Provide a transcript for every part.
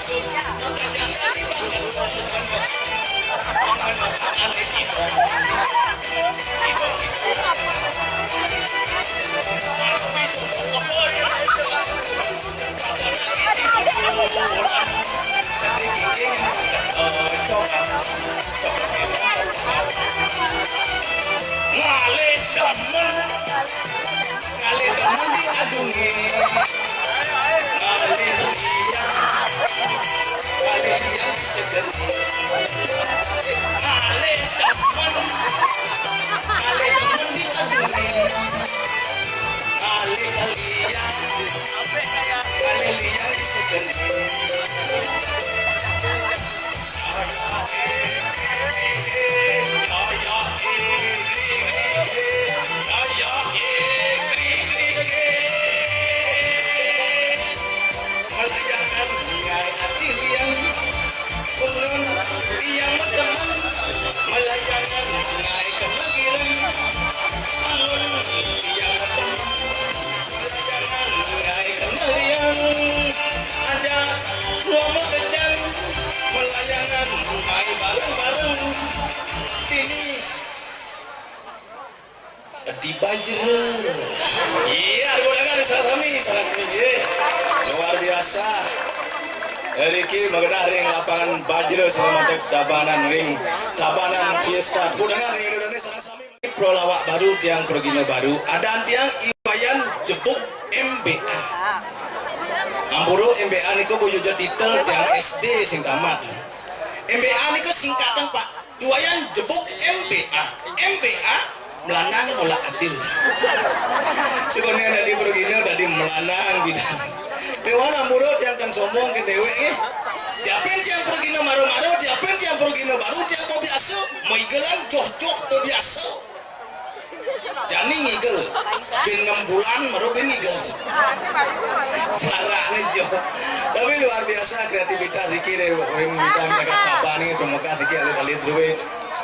Ngale demen diadungi, ngale liang segeni, ngale demen diadungi, ngale liang segeni. Ada dua kejan melayangan main bareng-bareng ini di Bajra. Iya, ada Sarasami sangat ini luar biasa. Riki mengenai ring lapangan Bajra selamat tabanan ring tabanan fiesta. Budangan ring Indonesia Sarasami. Pro lawak baru tiang progino baru. Ada tiang Iwayan jebuk MBA. Ampuro MBA niko bojojo titel tiang SD sing tamat. MBA niko singkatan Pak. Iwayan jebuk MBA. MBA melanang bola adil. Sebenarnya dari progino dari melanang bidan. Dewan ampuro tiang kan sombong ke dewe diapin tiang progino maro-maro, diapin tiang progino baru tiang ko biasa. Moigelan joh-joh do biasa. Jani ngigel bin 6 bulan baru bin ngigel caranya jo. Tapi luar biasa kreativitas Riki deh kita mereka tabani pemuka Riki alit-alit dulu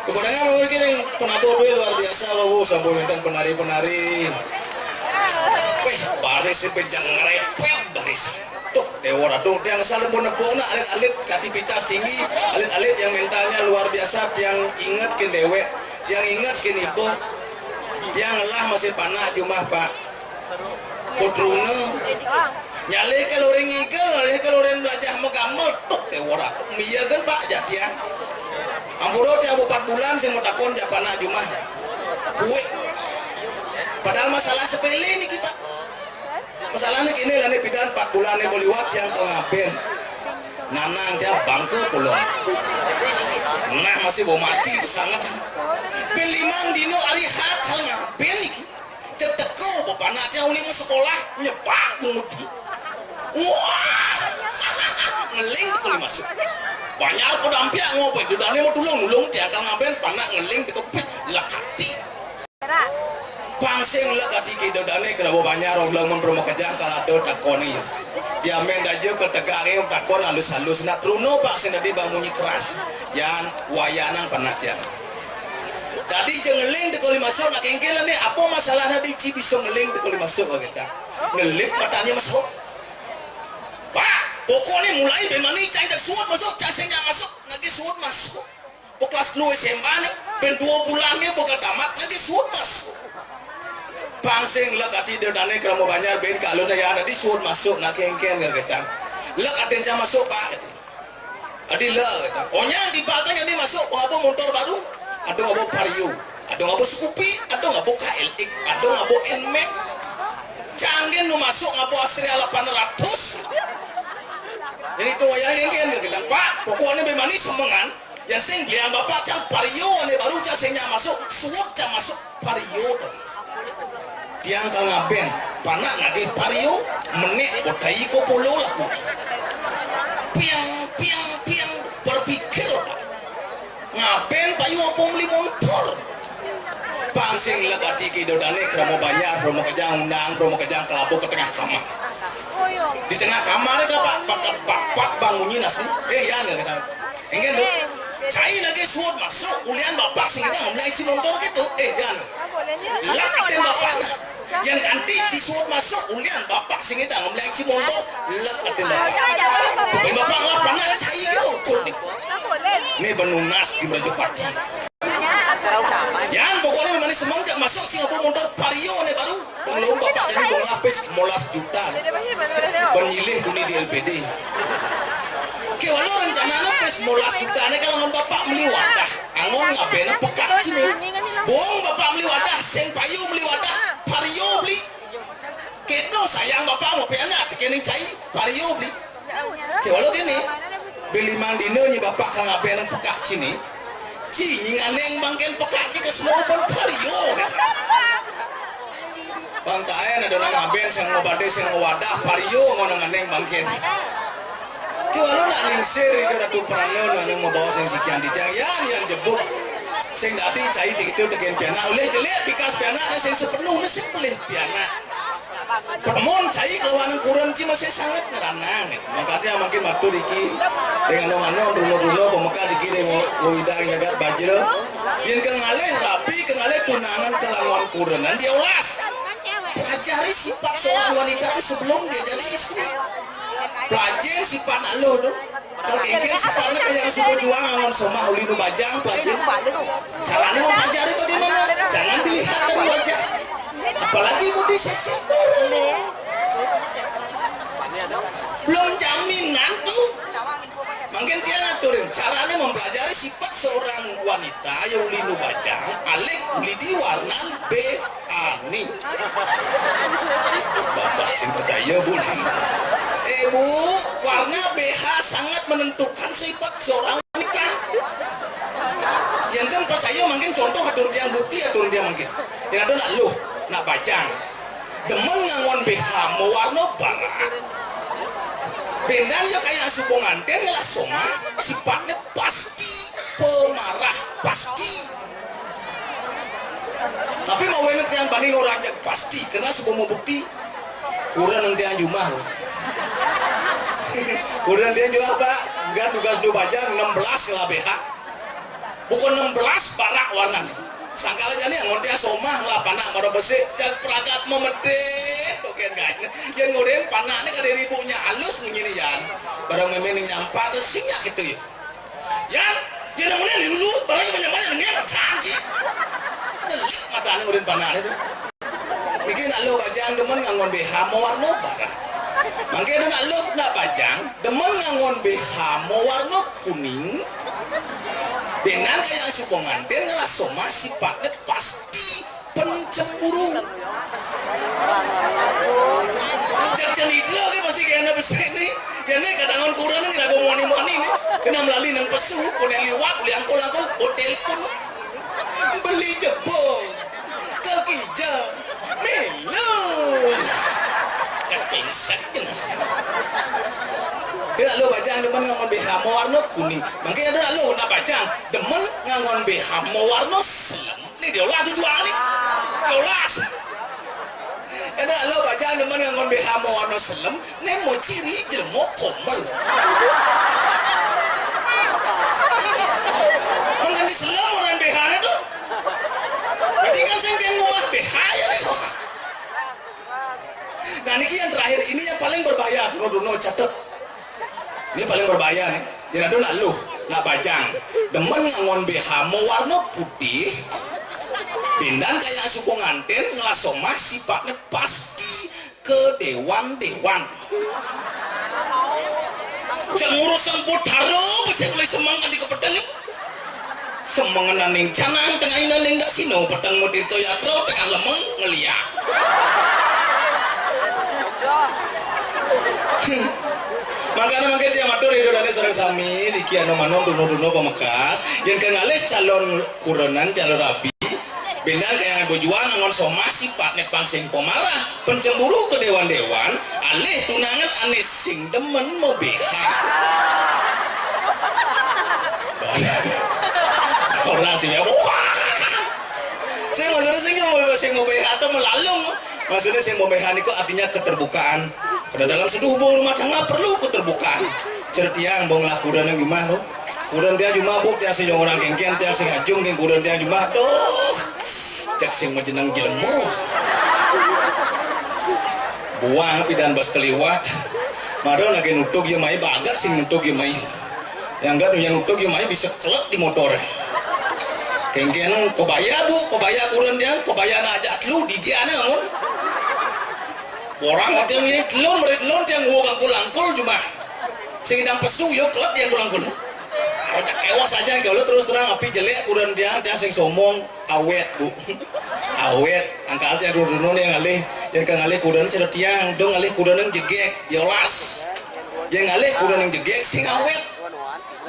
kemudian mungkin yang penabur dulu luar biasa babu sambil nonton penari-penari baris si penjang ngerepet baris tuh dewa tuh yang saling menepung alit-alit kreativitas tinggi alit-alit yang mentalnya luar biasa yang ingat ke dewe yang ingat ke ibu yang lah masih panah cuma Pak Putruna nyale kalau orang ngigel kalau orang belajar megamot tuh tewara iya kan Pak jatian ampuro tiap 4 bulan saya mau takon jak panah cuma kue padahal masalah sepele nih kita masalahnya gini lah nih pidan 4 bulan nih boliwat yang kengaben nanang dia bangke pulau nah masih mau mati itu sangat belimang dino ari hak hal ngaben iki teteko bapanaknya uli mau sekolah nyepak bungut wah ngeling di masuk banyak pedampia ngopi dudane mau tulung tiangkal ngaben panak ngeling di kopis lakati pangsing lakati ke dudane kenapa banyak orang bilang mempromo kejang kalau takoni diamen aja ke tegake takon halus-halus nak truno pangsing tadi bangunyi keras yang wayanang panaknya. Tadi ngeling tekoli masuk nak kengkelan nih apa masalahnya di Cibiso ngeling tekoli masuk kita ngelik matanya masuk Pak pokoknya mulai dari mana cang suut masuk cang masuk lagi suut masuk kelas 2 SMA nih ben 2 bulannya bukan tamat lagi suut masuk pangsing lek ati dane keramo banyak ben kalau ya ada di suut masuk nak kengken kita lek ada masuk Pak adi lek kita onya di batang ini masuk apa motor baru ada ngabo Vario, ada ngabo Scoopy, ada ngabo KLX, ada ngabo NMAX. Canggih nu masuk ngabo Astrea 800. Jadi itu yang kita Pak, pokoknya bemani semengan. Yang sing liang bapak cang Vario, ane baru cang singnya masuk, suut cang masuk Vario tadi. Tiang kal ngaben, panak ngade Vario, menek botai ko pulau laku. Piang berpikir ngaben payu apa beli motor pangsing legati ke dodane keramo banyak promo kejang undang promo kejang kelabu ke tengah kamar di tengah kamar ka pak bangunyin asli ya enggak kita enggak lu cai lagi suut masuk ulian bapak sing kita ngomong si motor gitu ya lak tem bapak yang kanti cisuot masuk ulian bapak sing edang ngomong si monto lek atin bapak tapi bapak ngapana cai gitu ukut nih benunas di Merajuk Pati yan pokoknya memang semenjak masuk Singapura monto vario nih baru belum bapak ini belum lapis 15 juta penyilih dunia di LPD kewalo rencananya pes 15 juta nih kalau ngomong bapak beli wadah angon ngabena pekak sini bohong bapak beli wadah sing payu beli wadah vario beli keto sayang bapak mau piana tekening cai vario beli kewalo kene beli mandino nyi bapak kang ngabena pekak sini nying aneng bangken pekak ke semua pun vario bang taen ada nang ngaben sing ngobade sing wadah vario ngono aneng bangken kewalo nak lingsir itu ratu peranono nang mau bawa sing sikian dijang ya yang jebuk sing dadi cai dikitu tegen piana oleh jelek bikas piana sing sepenuh sing pelih piana pertemuan cai kelawanan kurang ci masih sangat ngeranang makanya makin waktu diki dengan nomano runo-runo pemeka diki mau widang nyagat bajil yang kengalih rapi kengalih tunangan kelawan kurenan dia ulas pelajari sifat seorang wanita itu sebelum dia jadi istri pelajari sifat lo tuh kalau ingin sifatnya kayak suku juang angon somah ulinu bajang pelajari caranya mempelajari bagaimana jangan dilihat dari wajah apalagi budi seksi belum jaminan tuh mungkin dia ngaturin caranya mempelajari sifat seorang wanita yang ulinu bajang alik uli di warna ani bapak sing percaya budi bu warna BH sangat menentukan sifat seorang wanita yang kan percaya mungkin contoh atur dia bukti atur dia mungkin yang ada nak luh nak bajang demen ngangon BH mewarna barat bendan ya kayak suku nganten lah soma sifatnya pasti pemarah pasti tapi mau enak yang banding orang jak pasti karena sebuah mau bukti kurang yang dia jumlah kurang dia jual pak kan tugas du bajang 16 lah BH bukan 16 barak warna sangkala jani angon dia somah lah panak maro besi jak peragat memedek token kan yang ngoreng panaknya kada ribunya halus ngini yan barang memening nyampa tuh singnya gitu ya yan yang namanya dulu barangnya banyak-banyak nggak canggih nelik matanya ngoreng panaknya tuh bikin alo bajang demen ngangon BH mewarna barak mangke ada alo nak bajang demen ngangon BH mewarna kuning benar kayak suku nganten ngalah soma sifatnya pasti pencemburu jak itu lagi pasti kayaknya besar nih ya nih kadangan kurang nih ragu moni nih kena melalui nang pesu kunen liwat uli angkol hotel pun beli jebol kaki jam melo ceking sakit nasi kira lo bajang demen ngangon BH warna kuning makanya ada lo nak bajang demen ngangon BH warna selam nih dia ulah tujuan nih dia ulas ada lo bajang demen ngangon BH warna selam nih mau ciri jelmo komel mengganti selam orang BH nya tuh berarti kan sengkeng ngomah BH ya nih nah ini yang terakhir ini yang paling berbahaya duno catet ini paling berbahaya nih yang ada nak luh nak bajang demen ngangon BH warna putih bindan kayak suku nganten ngelasomah sifatnya pasti ke dewan-dewan yang ngurus semput haro bisa mulai semangat di kepedang nih semangat naning canang tengah naning dak sino petang mudir toyatro tengah lemeng ngeliat makanya dia matur itu dan sareng sami di kiano manom duno pemekas yang kengalih calon kurenan calon rabi benar kayak bojuan ngon soma sifatnya pangsing pemarah pencemburu ke dewan-dewan alih tunangan aneh sing demen mau beha orang sih ya saya maksudnya sing mau beha atau melalung maksudnya sing mau beha itu artinya keterbukaan karena dalam suatu hubungan rumah tangga perlu keterbukaan certiang bong lah kuran yang gimana kuran dia cuma buk dia sing orang kengkian dia sing ajung kuran dia cuma tuh cek sing majenang jelmo buang pidan bas keliwat maro lagi nutug ya mai bagat sing nutug ya mai yang enggak yang nutug ya mai bisa kelek di motor kengken kobaya bu kobaya kurun dia kobaya na aja lu di dia namun orang macam ini telon mereka telon yang gua langkul cuma sing dang pesu yo kelek yang langkul cak kewas aja kalau terus terang api jelek kurun dia sing somong awet bu awet angka aja dulu yang ngalih yang ngalih kurun cerita tiang dong ngalih kurun yang jegek yolas yang ngalih kurun yang jegek sing awet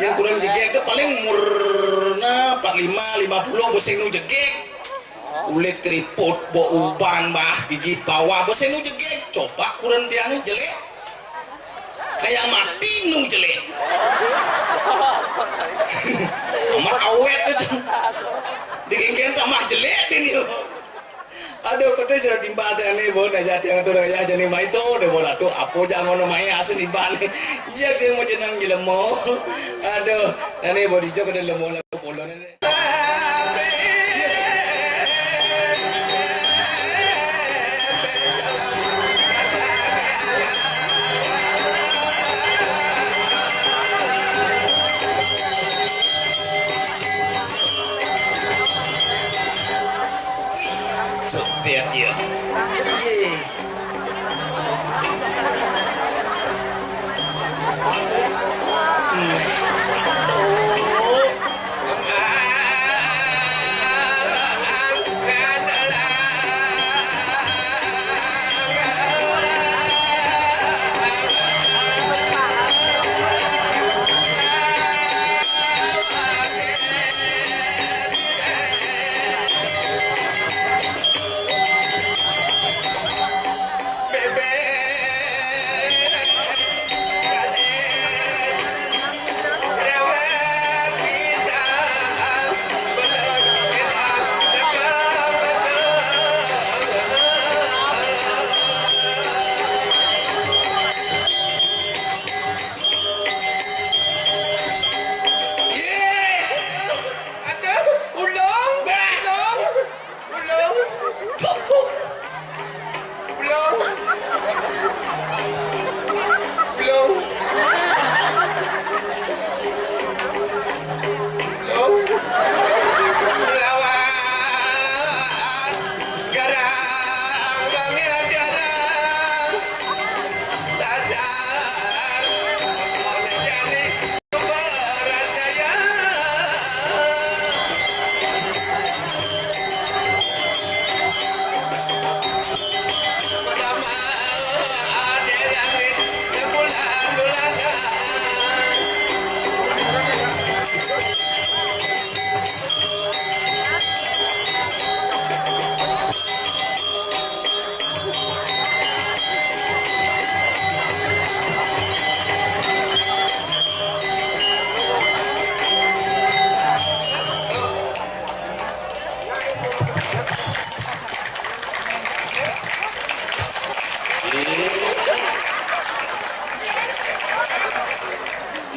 yang kurun jegek itu paling murna 45 50 boseng nu jegek ulit keriput bo uban bah gigi pawa boseng nu jegek coba kurun tiang jelek kayak mati nu jelek amat awet itu dikengken tamah jelek ini aduh kata sudah timbal nih bon aja yang tuh ya jadi mai itu deh bola tuh apa jangan mau main asal timbal nih jak saya mau jenang jelemo aduh ini body jok ada lemo lagu polo nih setiap ya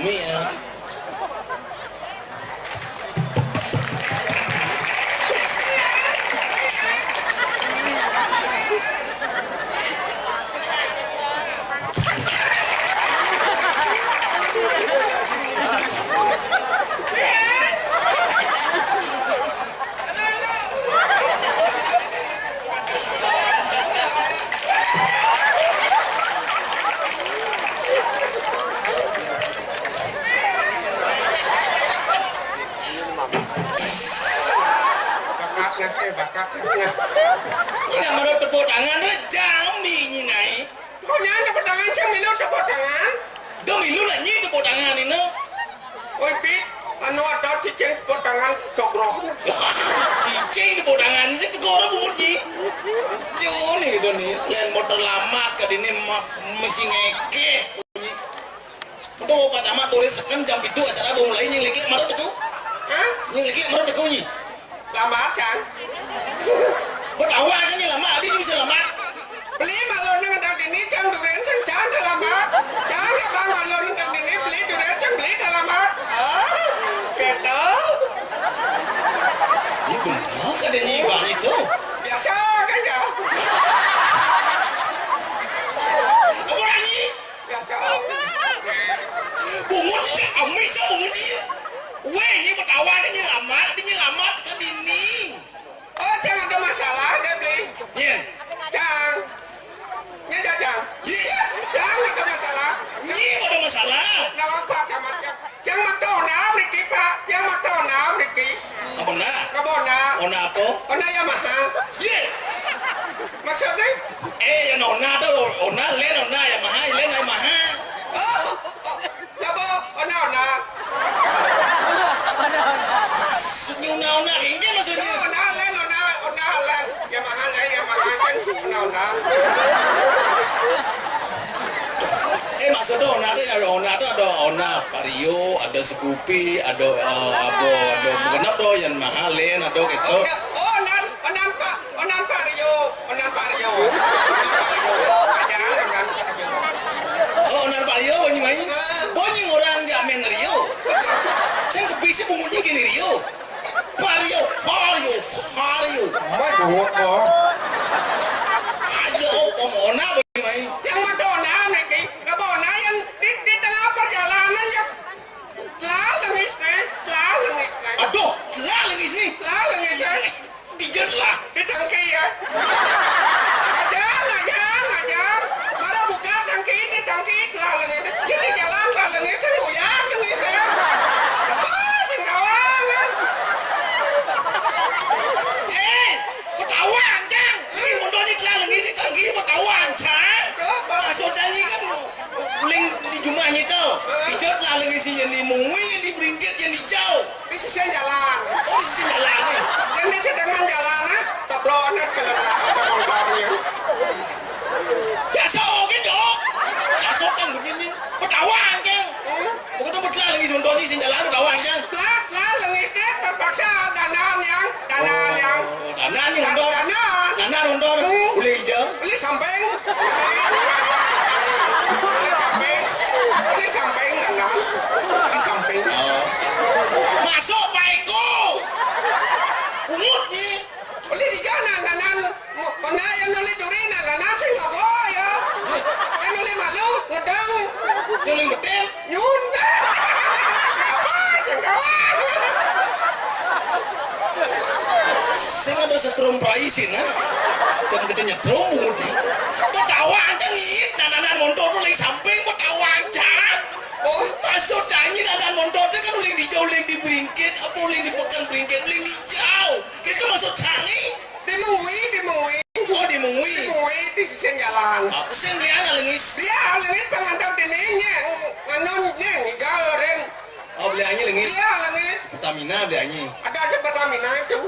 Mia bakatnya ini menurut tepuk tangan rejang ini naik kau nyanyi tepuk tangan sih milu tepuk tangan dong milu lah nyi tepuk tangan ini oi pit anu ada cicing tepuk tangan cokroh cicing tepuk tangan sih tegoro bubut nyi jauh nih gitu nih lain motor lama ke ini mesin ngeke tuh pak camat tulis sekan jam itu acara mau mulai nyelek-lek marah teku nyelek-lek marah teku nyi lama kan bertawa kan ini lama tadi bisa lama beli malon yang tak ini cang durian sang cang lama cang ya bang malon yang tak ini beli durian sang beli lama gitu ini benar kan ini bang itu biasa kan ya Ona apa? Ona Yamaha. Ye. Maksudnya? Yang ona tuh, ona len ona Yamaha, len Yamaha. Oh, apa? Ona. Maksudnya ona ini maksudnya. Ona len. Yamaha kan ona. Maksudnya ona tuh ada ona Vario, ada Scoopy, ada apa, ada genap tuh yang mahal len, ada gitu. Oh, onan Vario. Jangan onan Vario. Oh, onan Vario bunyi main. Bunyi orang jamin Rio. Saya kebisi bunyinya gini Rio. Vario. Mai buat kok. Ayo, ona bunyi main. Yang mana ona nih? Gak bona yang di tengah perjalanan ya. Lengis nih. Aduh, lengis nih. Dijat lah. Di tangki ya. Ajar. Mana buka tangki di tangki lengis. Jadi jalan lengis kan buyar lengis ya. Apa sih kawan? Betawan jang. Ini motornya lengis di tangki betawan cang. Maksudnya ini kan uling di jumlahnya itu. Dijat lah lengis yang dimungui, yang diberingkit, yang dijauh. Di sisi jalan. Oh, di sini jalan nih. Yang di sedangkan jalan tabronas kalian apa motornya. Biasa gitu. Biasa kan begini. Betawan kan. Begitu betul lagi sebentar di sini jalan betawan kan. Lah lengis terpaksa danan yang. Danan mundur. Boleh hijau. Beli samping. Beli samping. Masuk Pak Eko. Umutnya. Beli di jalan danan. Mana yang nulis durin danan sih nggak kok ya. Yang nulis malu ngedang. Yang lebih betul. Nyun. Apa yang kawan? Saya ada setrum praisin nah. Jangan gede nyetrum umutnya. Betawan kan ini. Danan mundur boleh samping betawan kan. Oh, masuk canggih dan montotnya kan uling dijauh, uling diberingkit, apa uling dipekan beringkit, uling dijauh. Itu masuk canggih. Dimengui. Oh, dimengui. Dimengui di sisi jalan. Sen dia lengis. Dia lengis pengantap dininya. Nganonnya hijau ren. Oh, beliannya lengis. Dia lengis. Pertamina beliannya. Ada aja Pertamina itu.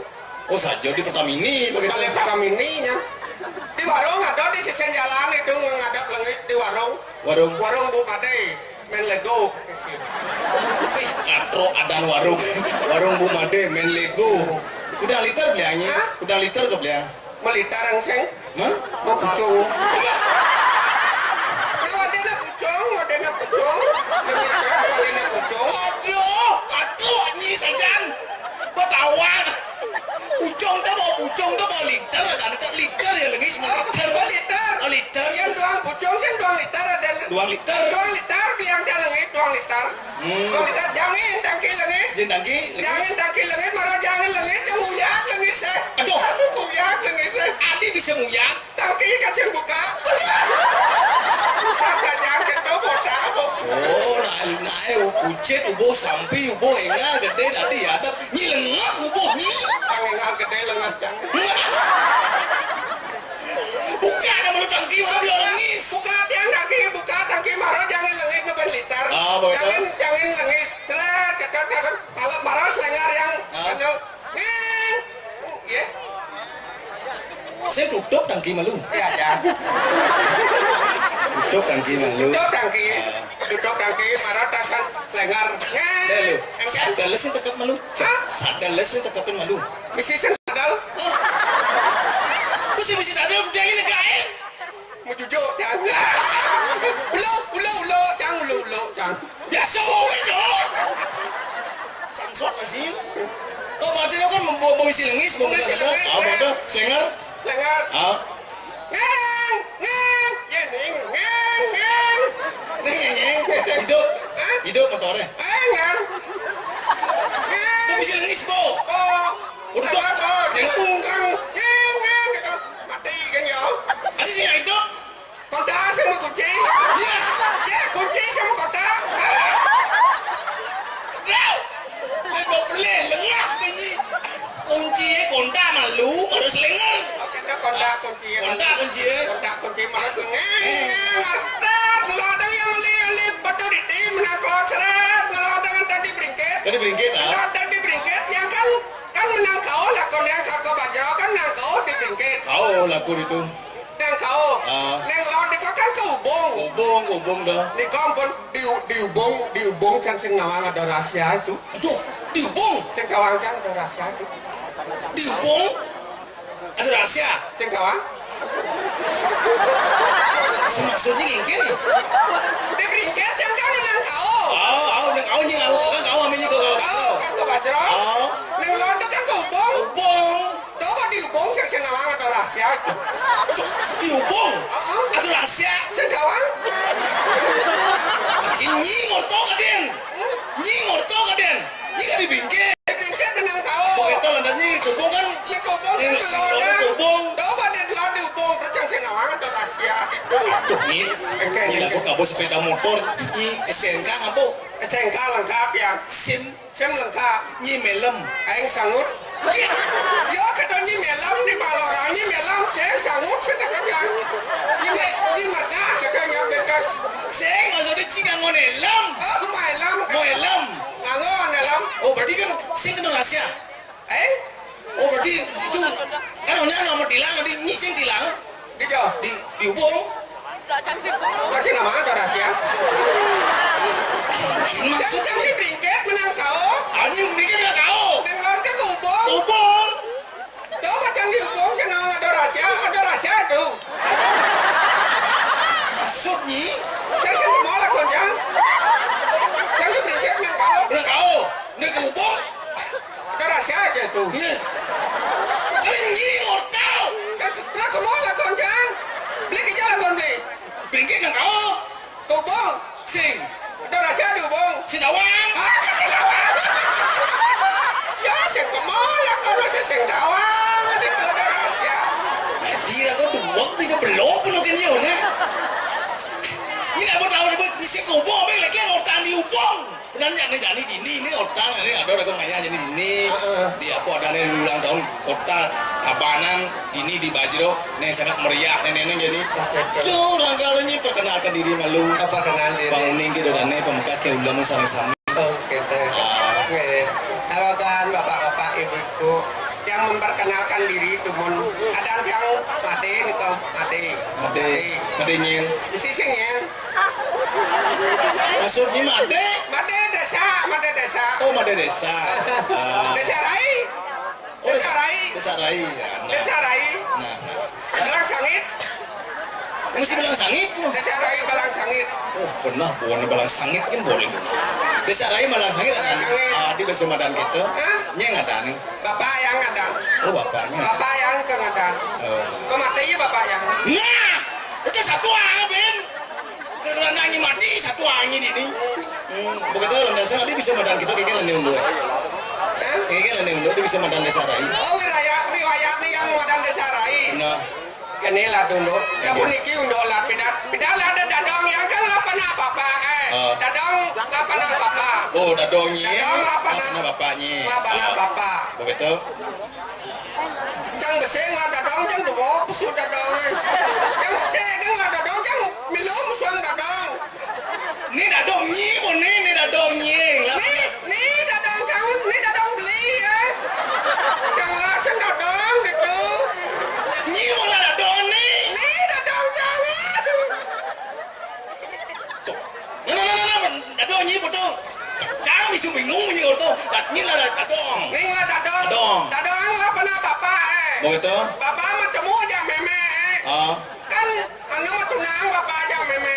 Oh, saja di Pertamini. Misalnya Pertamininya. Di warung ada di sisi jalan itu ngadap lengis di warung. Warung Bu Made. Main Lego. Katro adan warung. Warung Bu Made main Lego. Udah liter beliannya. Udah liter ke beliang. Melita rangseng. Hah? Mau pucung. Wadena pucung. Lebih sehat wadena pucung. Aduh, katro nyi sajan. Betawan. Pucung dah bawa liter. Ada liter ya lengis. Liter. Oh, liter. Yang doang pucung sih 2 liter ada. 2 liter. 2 liter biang dia lengit 2 liter. 2 liter jangan tangki lengit. Jangan tangki lengit marah jangan lengit yang muyak lengit saya. Aduh. Muyak lengit saya. Adi bisa nguyak. Tangki kasih buka. Saja kita botak. Oh, naik kucet ubo sampai ubo enggak gede tadi ada nyi lengah ubo nyi. Pangengal gede lengah jangan. Buka ada melu tangki mana belum lengis. Buka tiang tangki marah jangan lengit 2 liter. Begitu. Jangan lengit. Selat kata malam marah selengar yang ya. Saya tutup tangki malu. Ya jangan. Tutup tangki malu. Tutup tangki marah tasan selengar. Delu. Sadales yang tekap malu. Sadales yang tekapin malu. Misi sadal. Misi sadal dia ini gael. Mau jujur jangan. Ulo jangan. Biasa itu. Sangsot masih. Oh, berarti itu kan membawa misi lengis, bawa misi lengis. Betul. Selengar. Hidup motornya. Misi lengis, Bo. Udah mati kan ya. Ada sih hidup. Kontak sama kunci. Ya, kunci sama kontak. Main bawa pelih, lengah bunyi. Kunci kontak. kontak kunci. kontak kunci malah sengeng ngartet ngelodeng yang li betul di tim menang seret ngelodeng tadi beringket Tadi beringkit ah. tadi beringket yang kan menang kau lah kon yang kakak bajro kan menang kau di beringket Kau laku itu. nang kau nang lawan di kau kan ke ubung Ubung dah. di kau pun di ubung can sing nawang ada rahasia itu Aduh, diubung. sing kawang can ada rahasia itu Diubung. Ada rahasia. sing kawang Semaksudnya gini. di beringket yang kan menang kau Kau nying aku kan kau aminnya kau. kau kakak bajro nang lawan di kan ke ubung Ubung. coba di ubung sing nawang ada rahasia itu Diubung. Ada rahasia. sing kawang Nyi ngorto kaden. Nyi ngorto kaden. Nyi kan dibingkit. di beringket menang kau Begitu landasnya kubung kan. Li kubung kan melodeng. Kubung. Coba dia telah diubung tercang senawang atau rahasia itu. Tuh Nyi. Nyi laku ngabo sepeda motor. Nyi STNK ngabo. SNK lengkap ya. SIM. SIM lengkap. Nyi melem. Aing sangut. Iya. Yo kata nyi melam di balorang nyi melam ceng sangut kata kan. Nyi merdah katanya bekas. Seng maksudnya cing nganggo nelem. Oh melam. Melem. Nganggo nelam. Oh berarti kan sing kena rahasia. Oh berarti itu kan hanya nomor tilang di Nyi sing tilang Dijo. diubung. Kasih nama ada rahasia. Maksud Ceng di bingket menang kau. anjing mikir enggak kau. Neng lawan ke ubung. Ubung. Coba ceng diubung senawang ada rahasia tuh. Maksud Nyi Ceng sing kemola konjang. Ceng di bingket menang kau. enggak kau. Ini ke ubung. Ada rahasia aja tuh. Iya. Kan Nyi ngortau. Nah kemola konjang. Beli kejalan kon beli. Bingkit enggak kau. Kubung. Sing Ada rahasia di ubung. Sidawang. Kasih dawang. Ya sing kemola kon masih sing dawang. Di ada rahasia. Dira kau duwak nih ke belok pun kan Nyi ne. Nyi enggak mau tahu disebut di sing kubung apa lagi ngortan di ubung. Benar jadi ini ortan ini ada orang ngaya jadi ini di aku ada nih ulang tahun kota Tabanan ini di Bajro nih sangat meriah nenek jadi curang kalau ini perkenalkan diri malu Apa kenal diri? Bang Ninggi dan nih pembekas ke ulang sarang-sarang Oke teh. Oke. Kalau kan bapak-bapak ibu-ibu yang memperkenalkan diri itu mun ada yang mati nih kau mati nyin isi singin maksudnya made mati desa oh made desa desa rai desa rai ya desa rai nah balang sangit mesti bilang sangit desa rai balang sangit oh pernah bukan balang sangit kan boleh desa rai balang sangit Balang sangit. di besemadan gitu Hah? nyeng ada nih bapak yang ngadan oh bapaknya bapak yang ke ngadan kematinya bapak yang nah itu satu angin karena nyanyi mati satu angin ini begitu landasan nanti bisa madan gitu kayak gini unduh kayak gini unduh dia bisa madan desa rai oh riwayat nih yang ngadan desa rai nah Kenilah dulu, kamu niki untuk lah pidat ada dadong yang kan apa dadong apa oh dadongnya dadong apa bapaknya bapak begitu Cang beseng lah dadong cang dua pesu dadong cang beseng lah dadong cang milum suang dadong ini dadongnya pun ini dadongnya nih dadong cang nih dadong beli ya cang langsung dadong gitu ini malah dadong nih dadong cang dadongnya betul jangan bisa bingung ini orto ini lah dadong nih lah dadong lah pernah bapak begitu bapak mau temu aja meme kan anu tunang bapak aja meme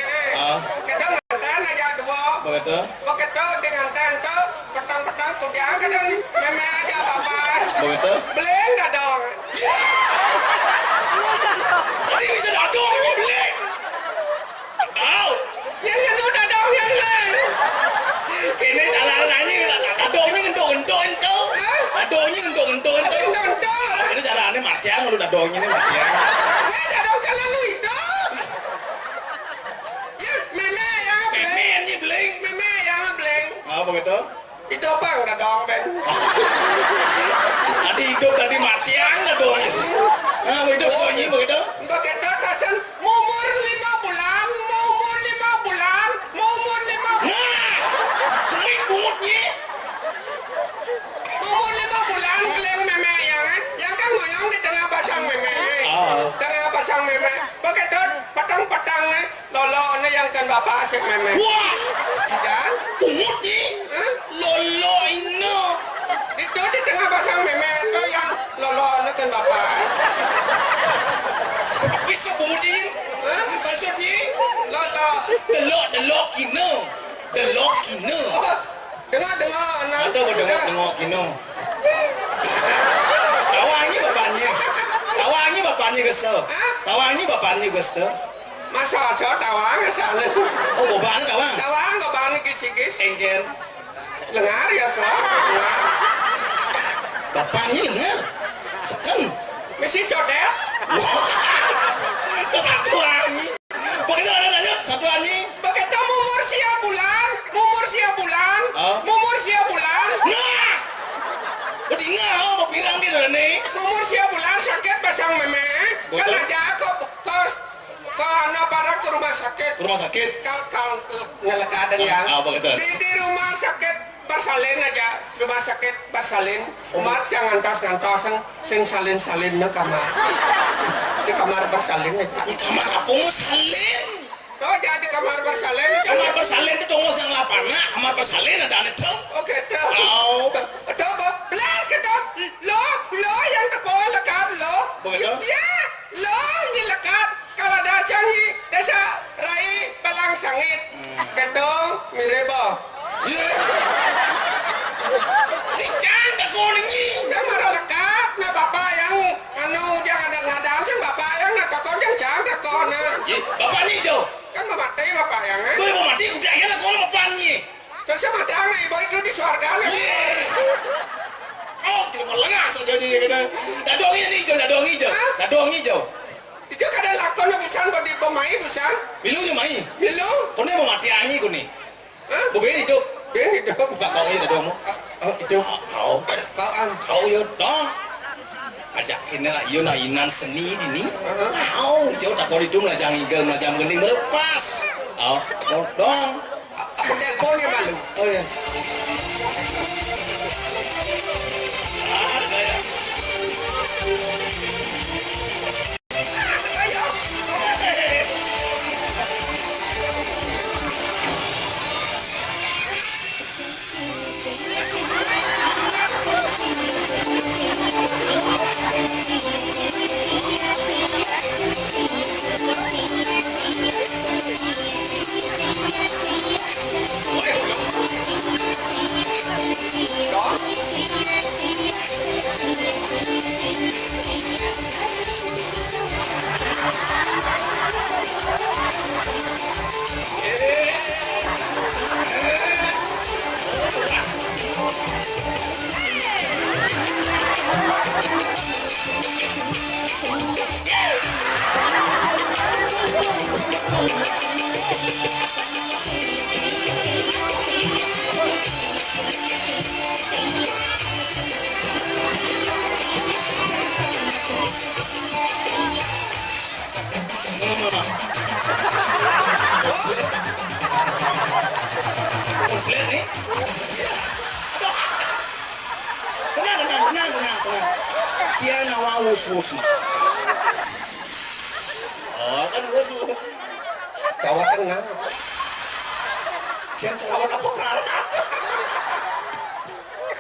kita nganten aja dua begitu begitu dengan tento petang-petang kudiang kadang meme aja bapak begitu beleng dadong tadi bisa dadongnya beleng yang nyanu dadong yang lain ini cara nanya dadongnya ngendong-ngendong itu dadongnya ngendong-ngendong itu ini caranya matiang lu dadongnya ini matiang dadong kan anu hidup ya meme yang beleng meme yang beleng begitu hidup bang dadong ben tadi hidup tadi matiang dadongnya hidup dadongnya begitu Mbak bapak asik meme. Wah, Kan? umut ni. Hah? Lolo ino. Itu di tengah pasang meme itu yang lolo itu kan bapak. Bisa umut ni. Hah? Maksudnya Lolo. delok kino. Delok kino. Oh, dengar nah. Ada dengok kino. Kawannya bapaknya gesto. Hah? Kawannya bapaknya gesto. Masa tawang sana. Oh, bapaknya kawan. Tawang gobang gis-gis. Engken. Lengar ya so. Lengar. Bapaknya dengar. Sekan. Mesti codet. Itu satu ani. Begitu ada lanjut satu ani. Begitu mumur sia bulan. Ah. Mumur sia bulan. Nah. Udah ingat mau bilang gitu nih. Mumur sia bulan sakit pasang meme. Kan Betul. aja ke anak para ke rumah sakit. Ke rumah sakit. Kau ngelekadan ya. Begitu. Di rumah sakit bersalin aja. Rumah sakit bersalin. Umat jangan ngantos sing salin na kamar. Di kamar bersalin aja. Di kamar apa mau salin? Oh jadi kamar bersalin. Kamar bersalin itu tunggu yang lapana. Kamar bersalin ada aneh tuh. Oke tuh. Oh. Tuh belas kita lo yang tepol lekat lo. Begitu? Ya lo yang lekat. Kalau ada canggih desa rai balang sangit. Ketong mirebo. Iya. Ini canggih kau ini. Ya marah lekat. Nah bapak yang jangan ada ngadang sih bapak yang nak takon yang jangan takon nah. Iya. Bapaknya hijau. Kan mati bapak yang Gue mau mati udah ya lah kau bapaknya. terus matang ibu itu di surga nih. Iya. Oh, kita lengah saja dia kena. Dadong hijau. Itu kadang lakon busan kau di pemai busan. Bilu je mai. Milu. Kau ni mau mati angi kau ni. Hah? Buberi hidup. Ben itu. Tak kau ni dadong mu. Oh itu. Kau. Kau an. Kau yo dong. Ajak kena lah yo nak inan seni di ni. Kau jauh tak kau hidup lah jangan igel lah jangan gening melepas. Kau dong. Aku teleponnya malu. Oh ya. Ada ya. Ayo. Konslet ni. Tenang. Dia nawa wus. Oh, kan wus. Jawa Tengah. Dia Jawa apa kerana?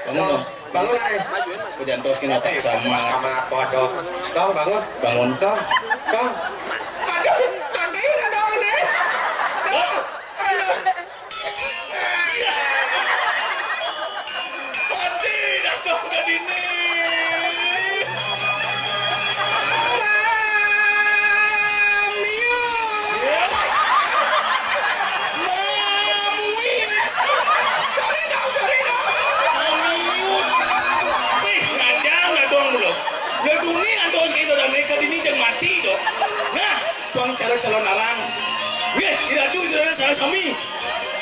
Bangun. Bangun aja. Jangan tos kena tak sama. Sama podok. Dong bangun. Bangun. Dong. Aduh, nanti udah dong nih. Dong. Aduh. Mati datang ke sini. Sorry dong. mati dong. Nah, tuang calon narang. Wih, tidak tuh tidak salah sami.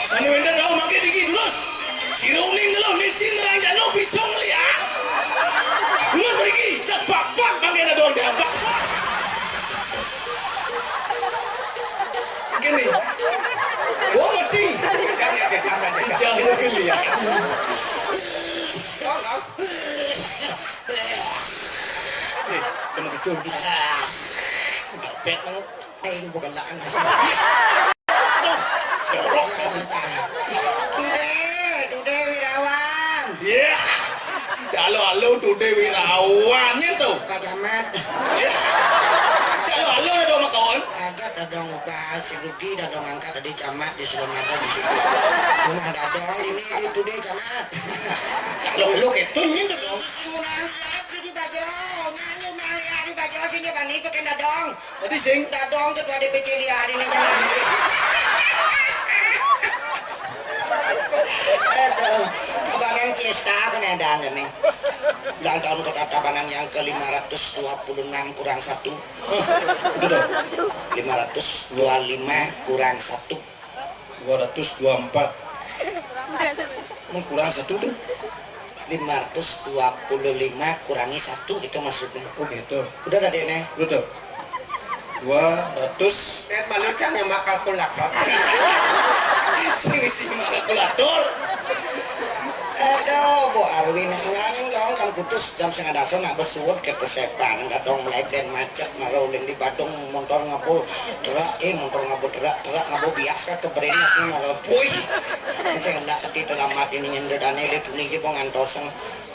Sani wender tahu makin dikit terus. Si Runing dulu mesin nerang jano pisong lihat. Terus pergi, cepak makin ada dong dia. Gini, gua mati. Jangan lihat. Udah betul. Pet, ini bukan lahan. Tuh, Tude Wirawan. Iya. Halo Dude Wirawan nyentuh. Pak Camat. Halo dong sama kawan. Agak dadong Pak si Ruki dadong angkat tadi camat di Sulamada di rumah dadong ini di Tude Camat. Halo gitu nyentuh. Si munang si di Bajro nyanyi nang ya di Bajro sini bani pakai dadong. Tadi sing Dadong tuh ada PC lihat ini jangan. Aduh, Tabanan Fiesta kan ada nih. Ulang tahun kota Tabanan yang ke-526 kurang 1. itu dong. 525 kurang 1. 224. Kurang 1 tuh. 525 kurangi 1 itu maksudnya. Oh gitu. Udah ada nih. Udah. 200. Malucan yang mak kalkulator. Sini kalkulator. Aduh, Bu Arwin ngangin dong kan putus jam 9:30 nak bersuut ke persepan enggak dong mulai dan macet rolling di Badung motor ngabul motor ngabul ngabul biasa ke berenas nih mau boy saya nggak ketika lamat ini nyender dan ele tuh nih jepang antor sang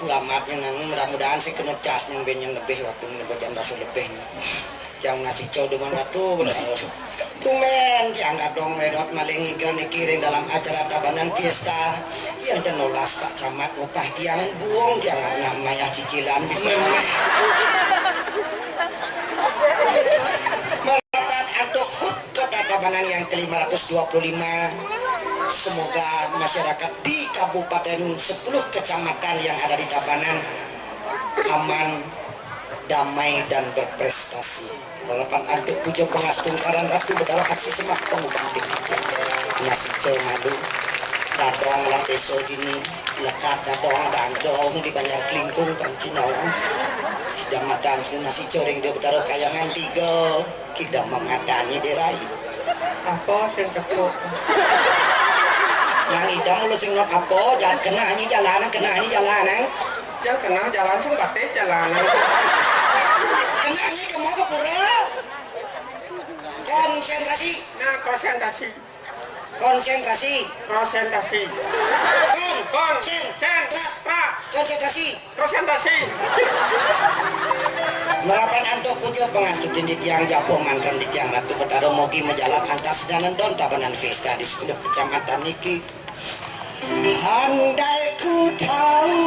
lamatnya nan mudah-mudahan sih kena cas yang benyen lebih waktu ini jam 10 lebih nih jam nasi cow dengan batu benar kumen dianggap dong medot maling igel kirim dalam acara Tabanan Fiesta yang tenolas Pak Camat ngupah tiang buang jangan namanya cicilan bisa merapat untuk hut kota Tabanan yang ke-525 semoga masyarakat di Kabupaten 10 kecamatan yang ada di Tabanan aman damai dan berprestasi. Walaupun ada puja pengastungkaran ratu berdalam aksi semak pengubah tinggi nasi cel madu dadong lah deso dini lekat dadong dan dong di banyak kelingkung pancinawan sudah madan nasi coreng dia bertaruh kayangan 3 kita mematanya derai apa sing tepuk nang idam lu sing nok apa jangan kena ni jalanan jangan kena jalan sing batis jalanan kenanya kamu ke pura konsentrasi merapan antuk puja pengastutin di tiang japo mantan di tiang ratu bertaruh mogi menjalan antar sejalan don Tabanan Fiesta di 10 kecamatan niki andai ku tahu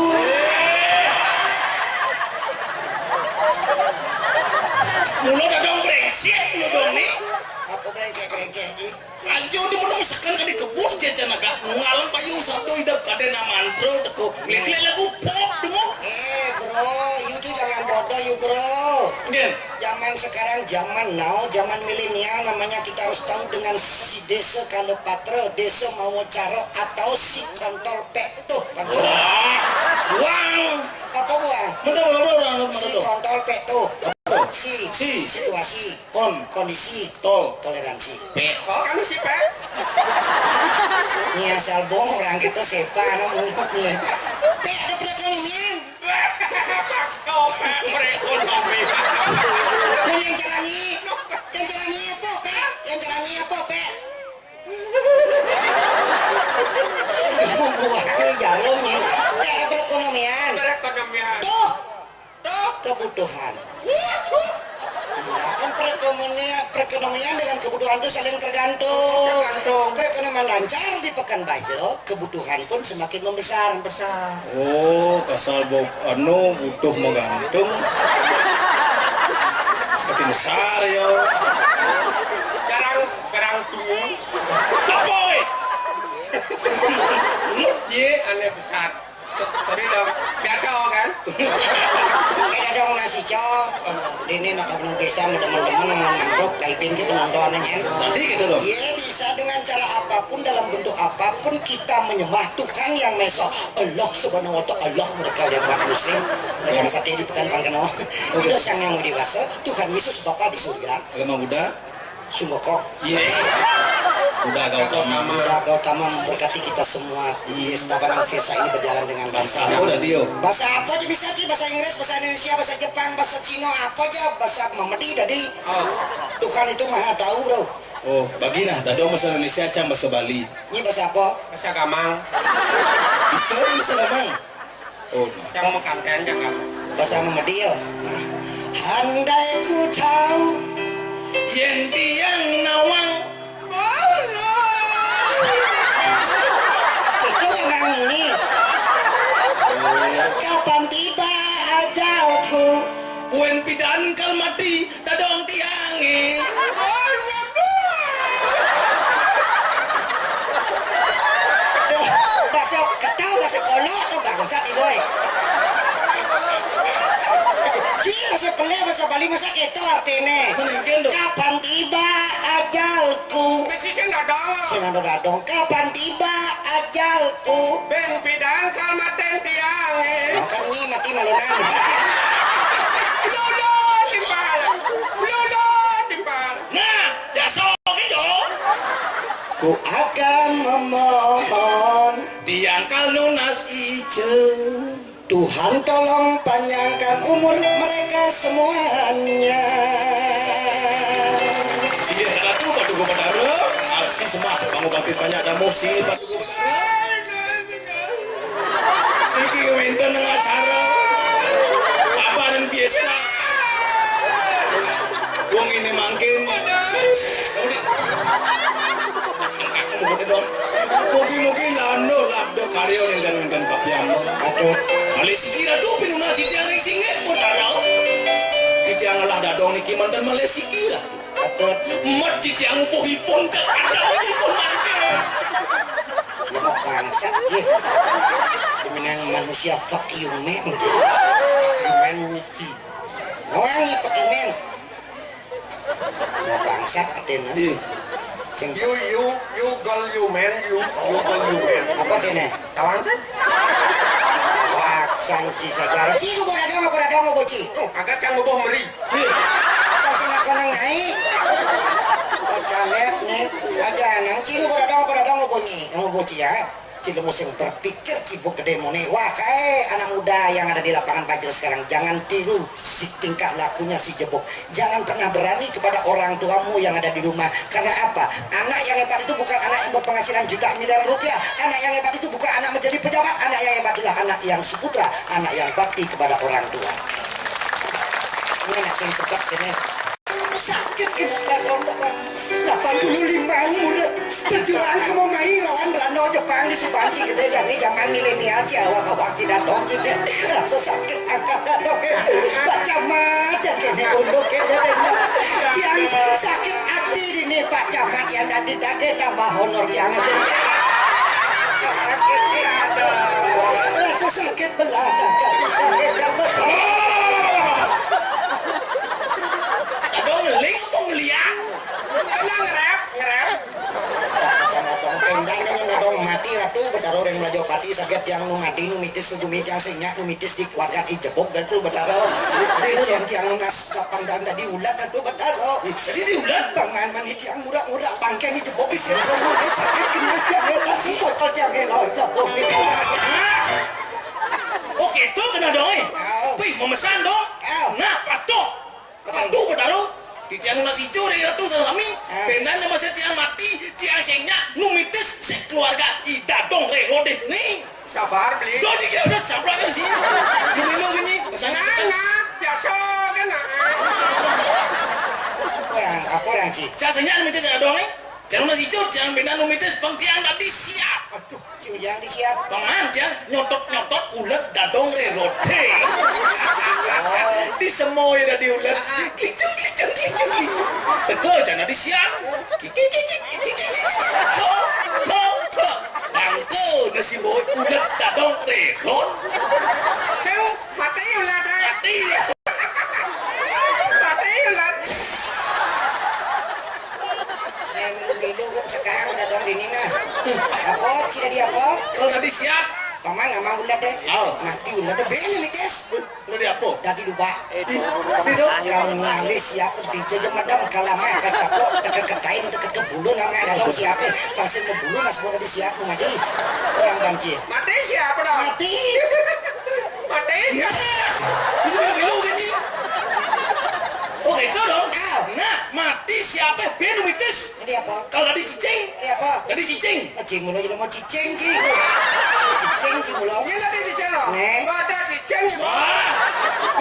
Mulut dong brengsek lu dong nih. apa brengsek ji Ajo di mana misalkan kan di kebus dia canaga ngalang payu sabdo hidup kadena mantro teko lek lagu pop demo. Bro, you tuh jangan bodoh you bro. Gen. Zaman sekarang zaman now, zaman milenial namanya kita harus tahu dengan si desa kalau patro, desa mau caro atau si kontol pek tuh. Wah, buang. Apa buang? Betul. Si kontol pek tuh. Si situasi, kondisi, toleransi. Pek. Oh kan si pek? Ini asal bohong orang kita sepa ngomongnya. Pek ada perekonomian. Pakso pek perekonomian. Dan yang jalani apa pek? Yang jalani apa pek? Buahnya jalurnya. Pek ada perekonomian. Tuh kebutuhan. Ya, kan perekonomian dengan kebutuhan itu saling tergantung. Perekonomian lancar di Pekan Bajro, kebutuhan pun semakin membesar. Oh, kasal bok butuh menggantung. Semakin besar yo. Garang turun. Apa? Ye, aneh besar. Sorry dong, biasa kan? Kayak dong nasi cok. Ini nak abang Fiesta teman-teman yang nangkruk kaipin kita penontonannya. Tadi gitu dong. Iya bisa dengan cara apapun dalam bentuk apapun kita menyembah Tuhan yang Maha Allah Subhanahu Wa Taala mereka yang umat Muslim dengan satu di Pekan Pangkano. Itu sang yang dewasa Tuhan Yesus Bapa di surga. Agama Buddha. Sumbokok. Iya. Udah Gautama. Buddha Gautama memberkati kita semua. Tabanan Vesa ini berjalan dengan Bahasa lancar. apa udah Dio? Bahasa apa aja bisa sih, bahasa Inggris, bahasa Indonesia, bahasa Jepang, bahasa Cina, apa aja, bahasa Mamadi tadi. Tuhan itu maha tahu bro. Oh, bagina, dadong bahasa Indonesia, cang bahasa Bali. Ini bahasa apa? Bahasa Gamang. Bisa nih bahasa Gamang. Oh, nah. Yang makan kan jangan. Bahasa Mamadi ya. Handai ku tahu Yen tiang nawang. itu memang ini. Kapan tiba ajalku? Wen pidan kal mati, dadong tiange. Tuh, bahasa ketau, bahasa kono tuh bangsat ibu. Bahasa Pele, bahasa Bali, masa itu artinya. Meninggal dong. Kapan tiba ajalku? Mesisnya nggak dawa. Singan dong. Kapan tiba ajalku? Ben pidang kalmaten tiange. Kan ini mati malunan. Lolo timpal. Lolo timpal. Nah, dasar gitu. Ku akan memohon Tiang kal lunas ijo. Tuhan tolong panjangkan umur mereka semuanya. Sige karatu padugo padaro. Aksi semua bangu bangkit banyak ada musik padugo padaro. Iki wenten ng acara. Abanan piyesta. Wong ini mangkin. Mugi-mugi lano labdo karyo dan kapyam. Aduh, Malesikira do pinuna si tiang ring singet mo daraw. Di tiang lah dadong niki mandan malesikira. aduh, Mat di tiang upo-hipon ka ada hipon mangke. lemah bangsat ya. Pemenang manusia fuck you man. Lumen nyiki. Ngawangi fuck you man. Lemah bangsat atin. Di You gal you man. You gal you man. Apa dene? Tawan sih? Wah, sanci saja. Ci ko boda dong boci. Oh, agak yang ngubah meri. Kau sangat konang ngai. Pacalet nih, aja nang ci ko boda dong bunyi. Boci ya. Cilo musim berpikir cibuk gede mone. Wah, kae anak muda yang ada di lapangan Bajul sekarang, jangan tiru si tingkah lakunya si Jebok. Jangan pernah berani kepada orang tuamu yang ada di rumah. Karena apa? Anak yang hebat itu bukan anak yang berpenghasilan juta miliar rupiah. Anak yang hebat itu bukan anak menjadi pejabat. Anak yang hebat adalah anak yang suputra, anak yang bakti kepada orang tua. Ini anak yang sebab ini sakit kena lombok 85 muda berjuang kamu main lawan Belanda Jepang di Subanci gede jadi zaman milenial Jawa kawak tidak dong kita langsung sakit angkat dong baca macam kene untuk kene yang sakit hati ini Pak Camat yang tadi tadi tambah honor yang ada rasa sakit belakang dadong ngeling apa ngeliat? Enak ngerap. sama dong pendang yang dong mati ratu bedaro yang melajo pati sakit yang nu mati nu mitis nu dumit yang sinyak nu mitis di keluarga dijebok dan tu bedaro cent yang nas lapang dan tadi ulat dan tu bedaro Jadi diulan. pangan manit yang murah-murah bangke ni jebok di sini semua sakit kena dia langsung botol yang elok jebok Oh gitu kena dong eh. Wih memesan dong. Nah patuh. Patuh bedaro. Di tiang nasi curi ratu salami. Benan nama saya tiang mati. Tiang sengnya numitis sekeluarga ida dong rego deh nih. Sabar beli. Dong jadi udah campur ke sini. Lumino gini. Kesana. Enak. Biasa kan. orang sih Casanya numitis ada dong eh. Tiang nasi curi. Tiang benan numitis bang tiang tadi siap. aduh cium jangan disiap Pangan tiang nyotot ulet dadong rego deh. Di semua ada di ulet. Klicung. Teko jangan disiap. Kok. Bangko nasi boy ulet dadong regon. Kau mati ulat deh. Mati. Mati ulat. milu-milu kan sekarang udah dong dini nah apa cina dia apa Kalau nggak disiap, Paman nggak mau ulat deh. Oh. Mati ulat deh. Beli nih tes. Lu di apa? Dadi lupa. Di dong. Kang ngali siapa di jajan madam kalama kacaplok teka ketain teka kebulu nama dalam siapa pasti kebulu nas boleh disiap mati orang banci Mati siapa dong? mati Mati Ya. Lu bilu gini. Oh itu dong. Nah, mati siapa? Benu mitis. ini apa Kalau tadi cicing. ini apa Tadi cicing. cicing mulu jadi mau cicing ki cicing ki mulu Ini tadi cicing loh. Nih. Nggak ada cicing ibu. Wah.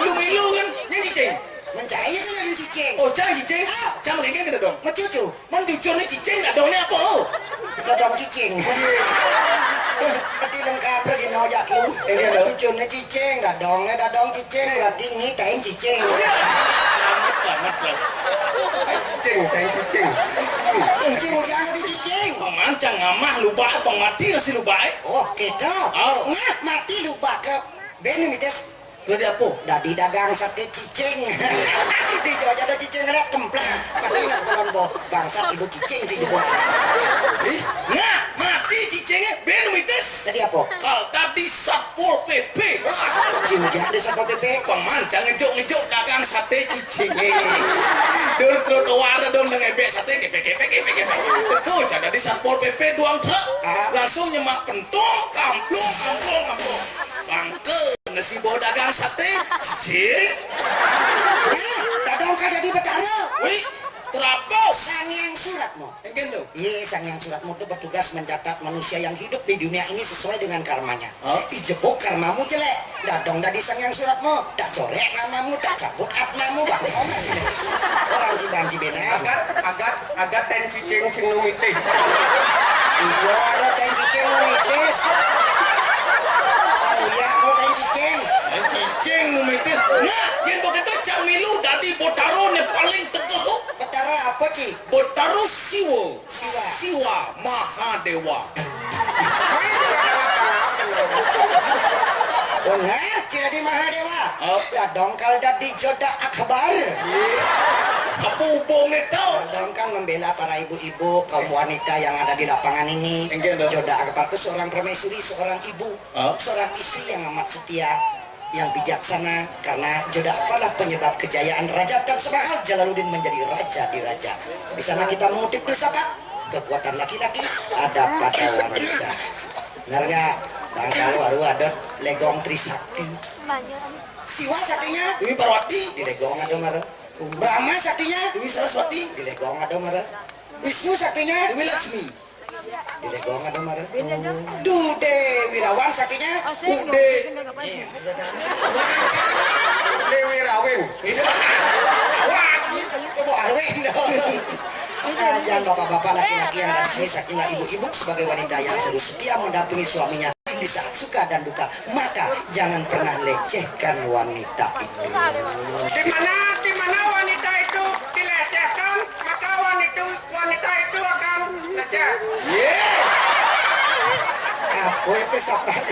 Lu milu kan? Yang cicing. mencari kan ada cicing Oh, jangan cicing. Jangan kayak gitu dong. mau cucu Mencucu nih cicing nggak dongnya apa? Oh. dodong cicing tadi lengkap lagi nojak lu Ini ada. cucunya cicing dodong cicing berarti nyitain cicing Selamat. Cicing, cicing. cicing jangan di cicing Pemancang ngamah lu baik, pengmati ngasih lu baik. oh gitu Oh. ngah mati lu bakap benu mites Lu di apa? dadi dagang sate cicing di Jawa ada cicing ada templak mati nas kolombo bangsat ibu cicing sih ibu Nah, mati cicingnya benu mitis. tadi apa Kalau tadi Satpol PP. cinja ada sapol PP Pemancang ngejuk dagang sate cicing. Dur trotoar dong dengan ebek sate kepek. Teko jadi di Satpol PP doang truk. Langsung nyemak pentung, kamplung. Bangke nasi bawa dagang sate cicing. nah dadong kada di betara Wih, terapos. sangyang suratmu Enggen tuh. iya sangyang suratmu itu bertugas mencatat manusia yang hidup di dunia ini sesuai dengan karmanya Oh. ijebok karmamu jelek dadong dadi sangyang suratmu dak corek namamu dak cabut atmamu bang orang cibanci benar Agat ten cicing sing numitis. ijo ada ten cicing mitis ya mau ten cicing Cicing nu mitis. Nah, yang begitu cak milu dadi botaro ne paling teguh. betara apa ci Botaro Siwa. Siwa. Siwa Mahadewa. Main jalan-jalan tenang. benar jadi Mahadewa Oh. dadong kal dadi joda akbar Apa hubung tau? Dadang kan membela para ibu-ibu kaum wanita yang ada di lapangan ini. Enggak dong. Joda Akbar itu seorang permaisuri, seorang ibu, Oh. seorang istri yang amat setia, yang bijaksana. Karena Joda Akbar lah penyebab kejayaan Raja Tan Semahal Jalaluddin menjadi raja di raja. Di sana kita mengutip filsafat kekuatan laki-laki ada pada wanita. Benar nggak? Kalau baru ada legong Trisakti. Siwa saktinya Dewi Parwati. di legong ada marah. Brahma saktinya Dewi Saraswati. di legong ada marah. Wisnu saktinya Dewi Laksmi. di legong ada marah. Dude Wirawan saktinya Ude. Dewi Rawin. Ibu Arwen dong. Jangan bapak-bapak laki-laki yang ada di sini sakinlah ibu-ibu sebagai wanita yang selalu setia mendampingi suaminya di saat suka dan duka, maka jangan pernah lecehkan wanita itu. Di mana wanita itu dilecehkan, maka wanita itu akan leceh. Yeah. Apa itu sapat?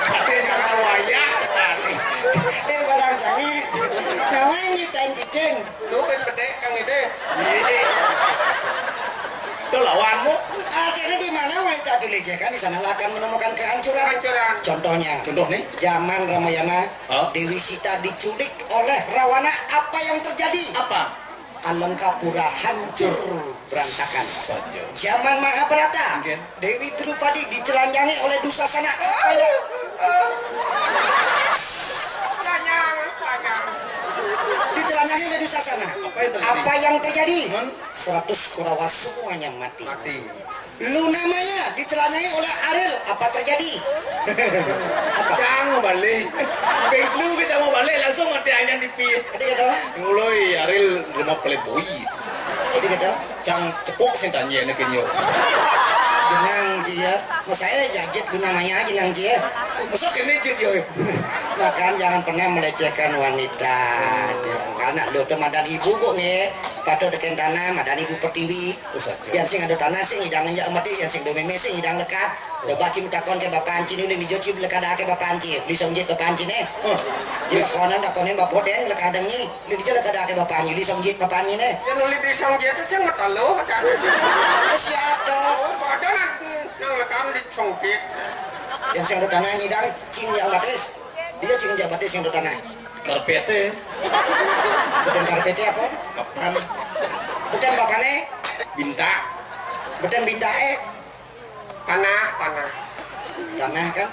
Katanya wayah kali. Barang sangit. Namanya nyitain cicing. Lu bedek kang ide. Yeah. Itu lawanmu. Akhirnya di mana wanita dilecehkan, di sana akan menemukan kehancuran. Hancuran. Contohnya, Contoh nih. zaman Ramayana, Oh. Dewi Sita diculik oleh Rawana. Apa yang terjadi? Apa? Alengkapura hancur berantakan. Saja. Zaman Mahabharata, Oke. Dewi Drupadi ditelanjangi oleh Dusasana. Apa yang Lanyang. ditelanjangi oleh Dusasana? Apa yang terjadi? Apa yang terjadi? Hmm? 100 Kurawa semuanya mati. Mati. Lunamaya ditelanjangi oleh Aril. Apa terjadi? Apa? Jangan balik. Pengflu ke sama balik langsung mati anyang di pi. Tadi kata, Mulai Aril rumah playboy. tadi kata, Cang cepok sing tanya nak kenyo. jenang dia. Mau saya jajet lunamaya jenang dia. Masa kene je dia. Makan jangan pernah melecehkan wanita. Karena lo tuh madan ibu kok nih. Pato deken tanah madan ibu pertiwi. Saja. Yang sing ada tanah sing hidang njak mati, yang sing do meme sing hidang lekat. Do baci takon ke bapak anci nuling di joci lekat ke bapak anci. Li songjit bapak anci ne. Jadi konan takonin bapak den lekat dengi. Li di lekat ke bapak anci li songjit bapak anci ne. Ya nuli di song dia tu ceng ngetalo kan. Siap dong. Oh, ada nang lekam di song dia. yang sing tanah nyidang cing ya batis dia cing ya batis yang tanah Karpete, beten karpete apa kapan? beten kapane Binta, beten bintae Tanah. tanah kan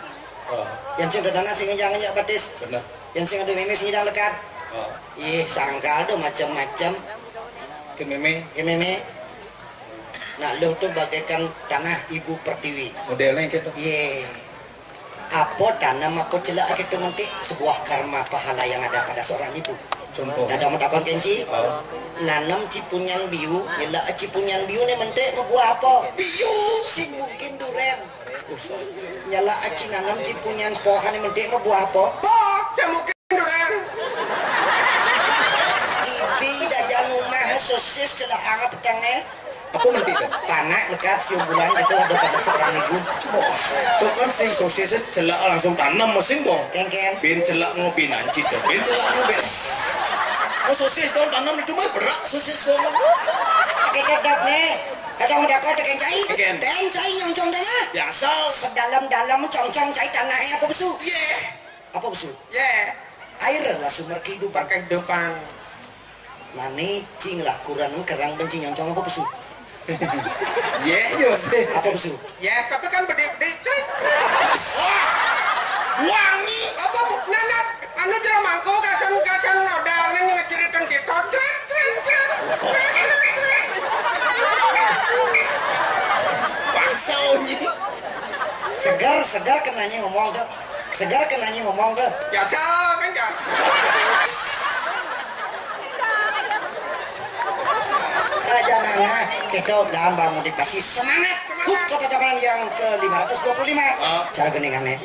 oh, yang sing tanah sing jangan ya batis benar. yang sing adu meme sing nyidang lekat Oh, sangkal do macam-macam ke meme ya meme nah lu tuh bagaikan tanah ibu pertiwi modelnya gitu. apa tanam apa celak itu nanti sebuah karma pahala yang ada pada seorang ibu. Contoh. Ada mau takon kenci Oh, nanam cipunyan biu nyela cipunyan biu nih mentek buah apa biu si mungkin duren usah. nyela aci nanam cipunyan pohon nih mentek buah apa Saya mungkin duren. ibi dajan rumah sosis celak anggap petangnya Apa menti dah? panak lekat siung bulan itu ada pada seorang ibu. Wah, Tuh kan sing sosis celak langsung tanam mesin dong. kengken. Ben celak ngopi nanci tuh. Ben celak ngopi. Oh sosis dong tanam itu mah berat sosis dong. Oke kedap nih. Ada mau dakor tekan cai. Tekan. Ten cai nyongcong tanah. Biasa. Sedalam-dalam congcong cai tanahnya apa besu? Yeah. Apa besu? Yeah. Air lah sumber kehidupan. Kehidupan. Manicing lah kurang kerang benci nyongcong apa besu? Yeah, yo sih. Apa besu? Ya, tapi kan bedi Wangi. apa bu nanat anu jero mangko kasan nodal ning ngeceritan kita tret Paksa onyi. Segar kenanya ngomong tuh. Segar kenanya ngomong tuh. biasa kan ya. Jangan kita dalam bangun motivasi semangat. Kota tabanan yang ke 525. Cara geningannya.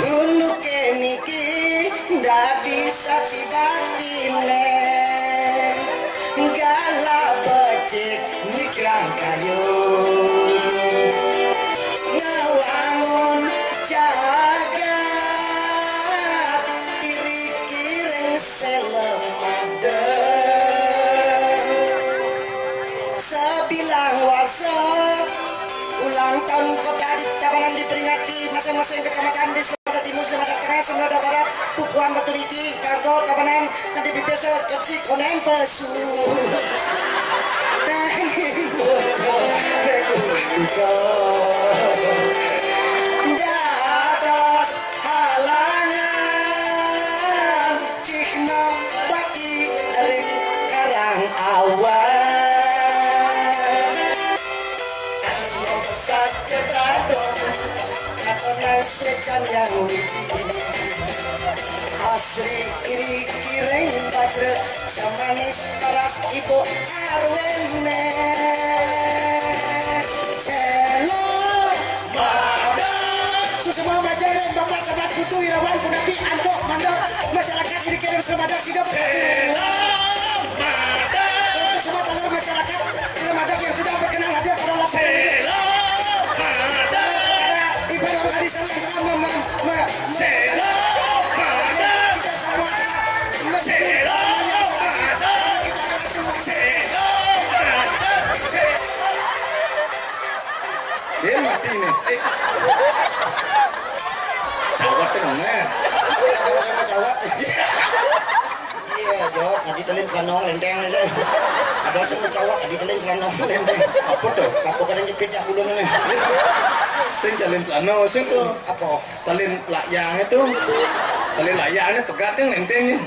Untuk keniki dadi saksi batine gala becek nyikirang kayu ngawangun jagat iri-kiring selemade sebilang warsa ulang tahun kota di Tabanan diperingati masing-masing kecamatan di Selatan Timur, Selatan Tengah, Selatan Barat, Pupuan, Batu Riti, Kargo, Tabanan, Kandi Bipesa, Kepsi, Konen, Pesu. Dadas halangan Cihna baki ring karang awan Saketadon Katonan secan yang asri iri kiring batre samanis paras ibu arwene selo badan susuma majalah bapak sahabat putu irawan punapi anto mando masyarakat iri kiring semadak sidap selo badan untuk semua tanah masyarakat semadak yang sudah berkenan hadir pada lapangan ini ibadah organisasi yang telah Dia mati nih. Jawab tengah. Kalau saya mau jawab, iya jawab. Nanti telin selanong lenteng aja. Ada saya mau jawab, nanti telin selanong lenteng. Apa tuh? Apa kadang jepit jak dulu nih? Sing talin sana, sing tuh. Apa? Talin layang itu. Talin layangnya pegat yang nentengnya.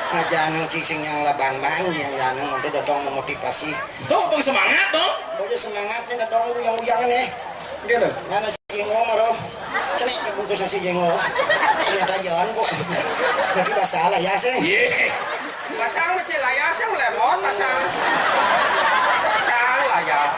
Aja nang cicing yang laban yang jangan untuk datang memotivasi. Tuh bang semangat dong. Boleh semangatnya datang uyang-uyangan nih. Gitu. Mana si jenggo maro? Cenek ke bungkus si jenggo. Ternyata jalan kok. Nanti masalah ya sih. Yeah. Pasang masih layak sih lemot pasang layak.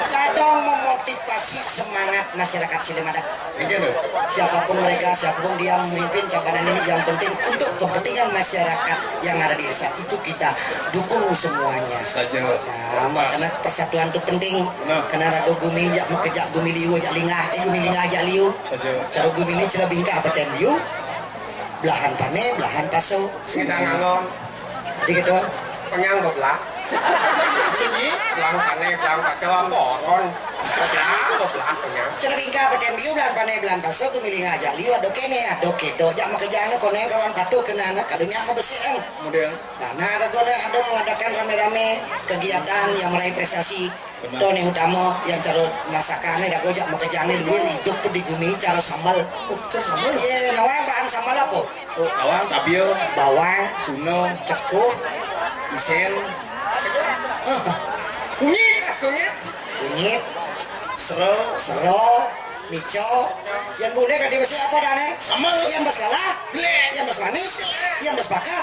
Kadang memotivasi semangat masyarakat Cilemadak. Gitu. Siapapun mereka, siapapun dia memimpin Tabanan ini yang penting untuk kepentingan masyarakat yang ada di desa itu kita dukung semuanya. Saja. Nah, karena persatuan itu penting. Nah. Karena ragu gumi jak mekejak gumi liu jak lingah, gumi lingah jak liu. Saja. Cara gumi ini cila bingkah beten liu. Belahan pane, belahan paso. Kita ngangon Jadi gitu. penyang bebelah. Sini. Belang kane belang kacau apa kon. Cenah bingka paten biu belan panai belan paso ku milih ngajak liu ado kene ado kedo jak makejana koneng kawan patuh kena anak kadunya aku bersihan Model. karena ada mengadakan rame-rame kegiatan yang meraih prestasi. Benar. Tony utama yang cara masakannya dah gojak makejana liu hidup di gumi cara sambal. Terus sambal. Iya, nawang bahan sambal apa? Oh, awang tabio, Bawang, suno, cekuh, isen, Kunyit, kunyit. kunyit, sero, sero, mico, yang boleh kan dia apa dane? sambal. Yang bersalah, Jelek. yang bersmanis, yang bersbaka.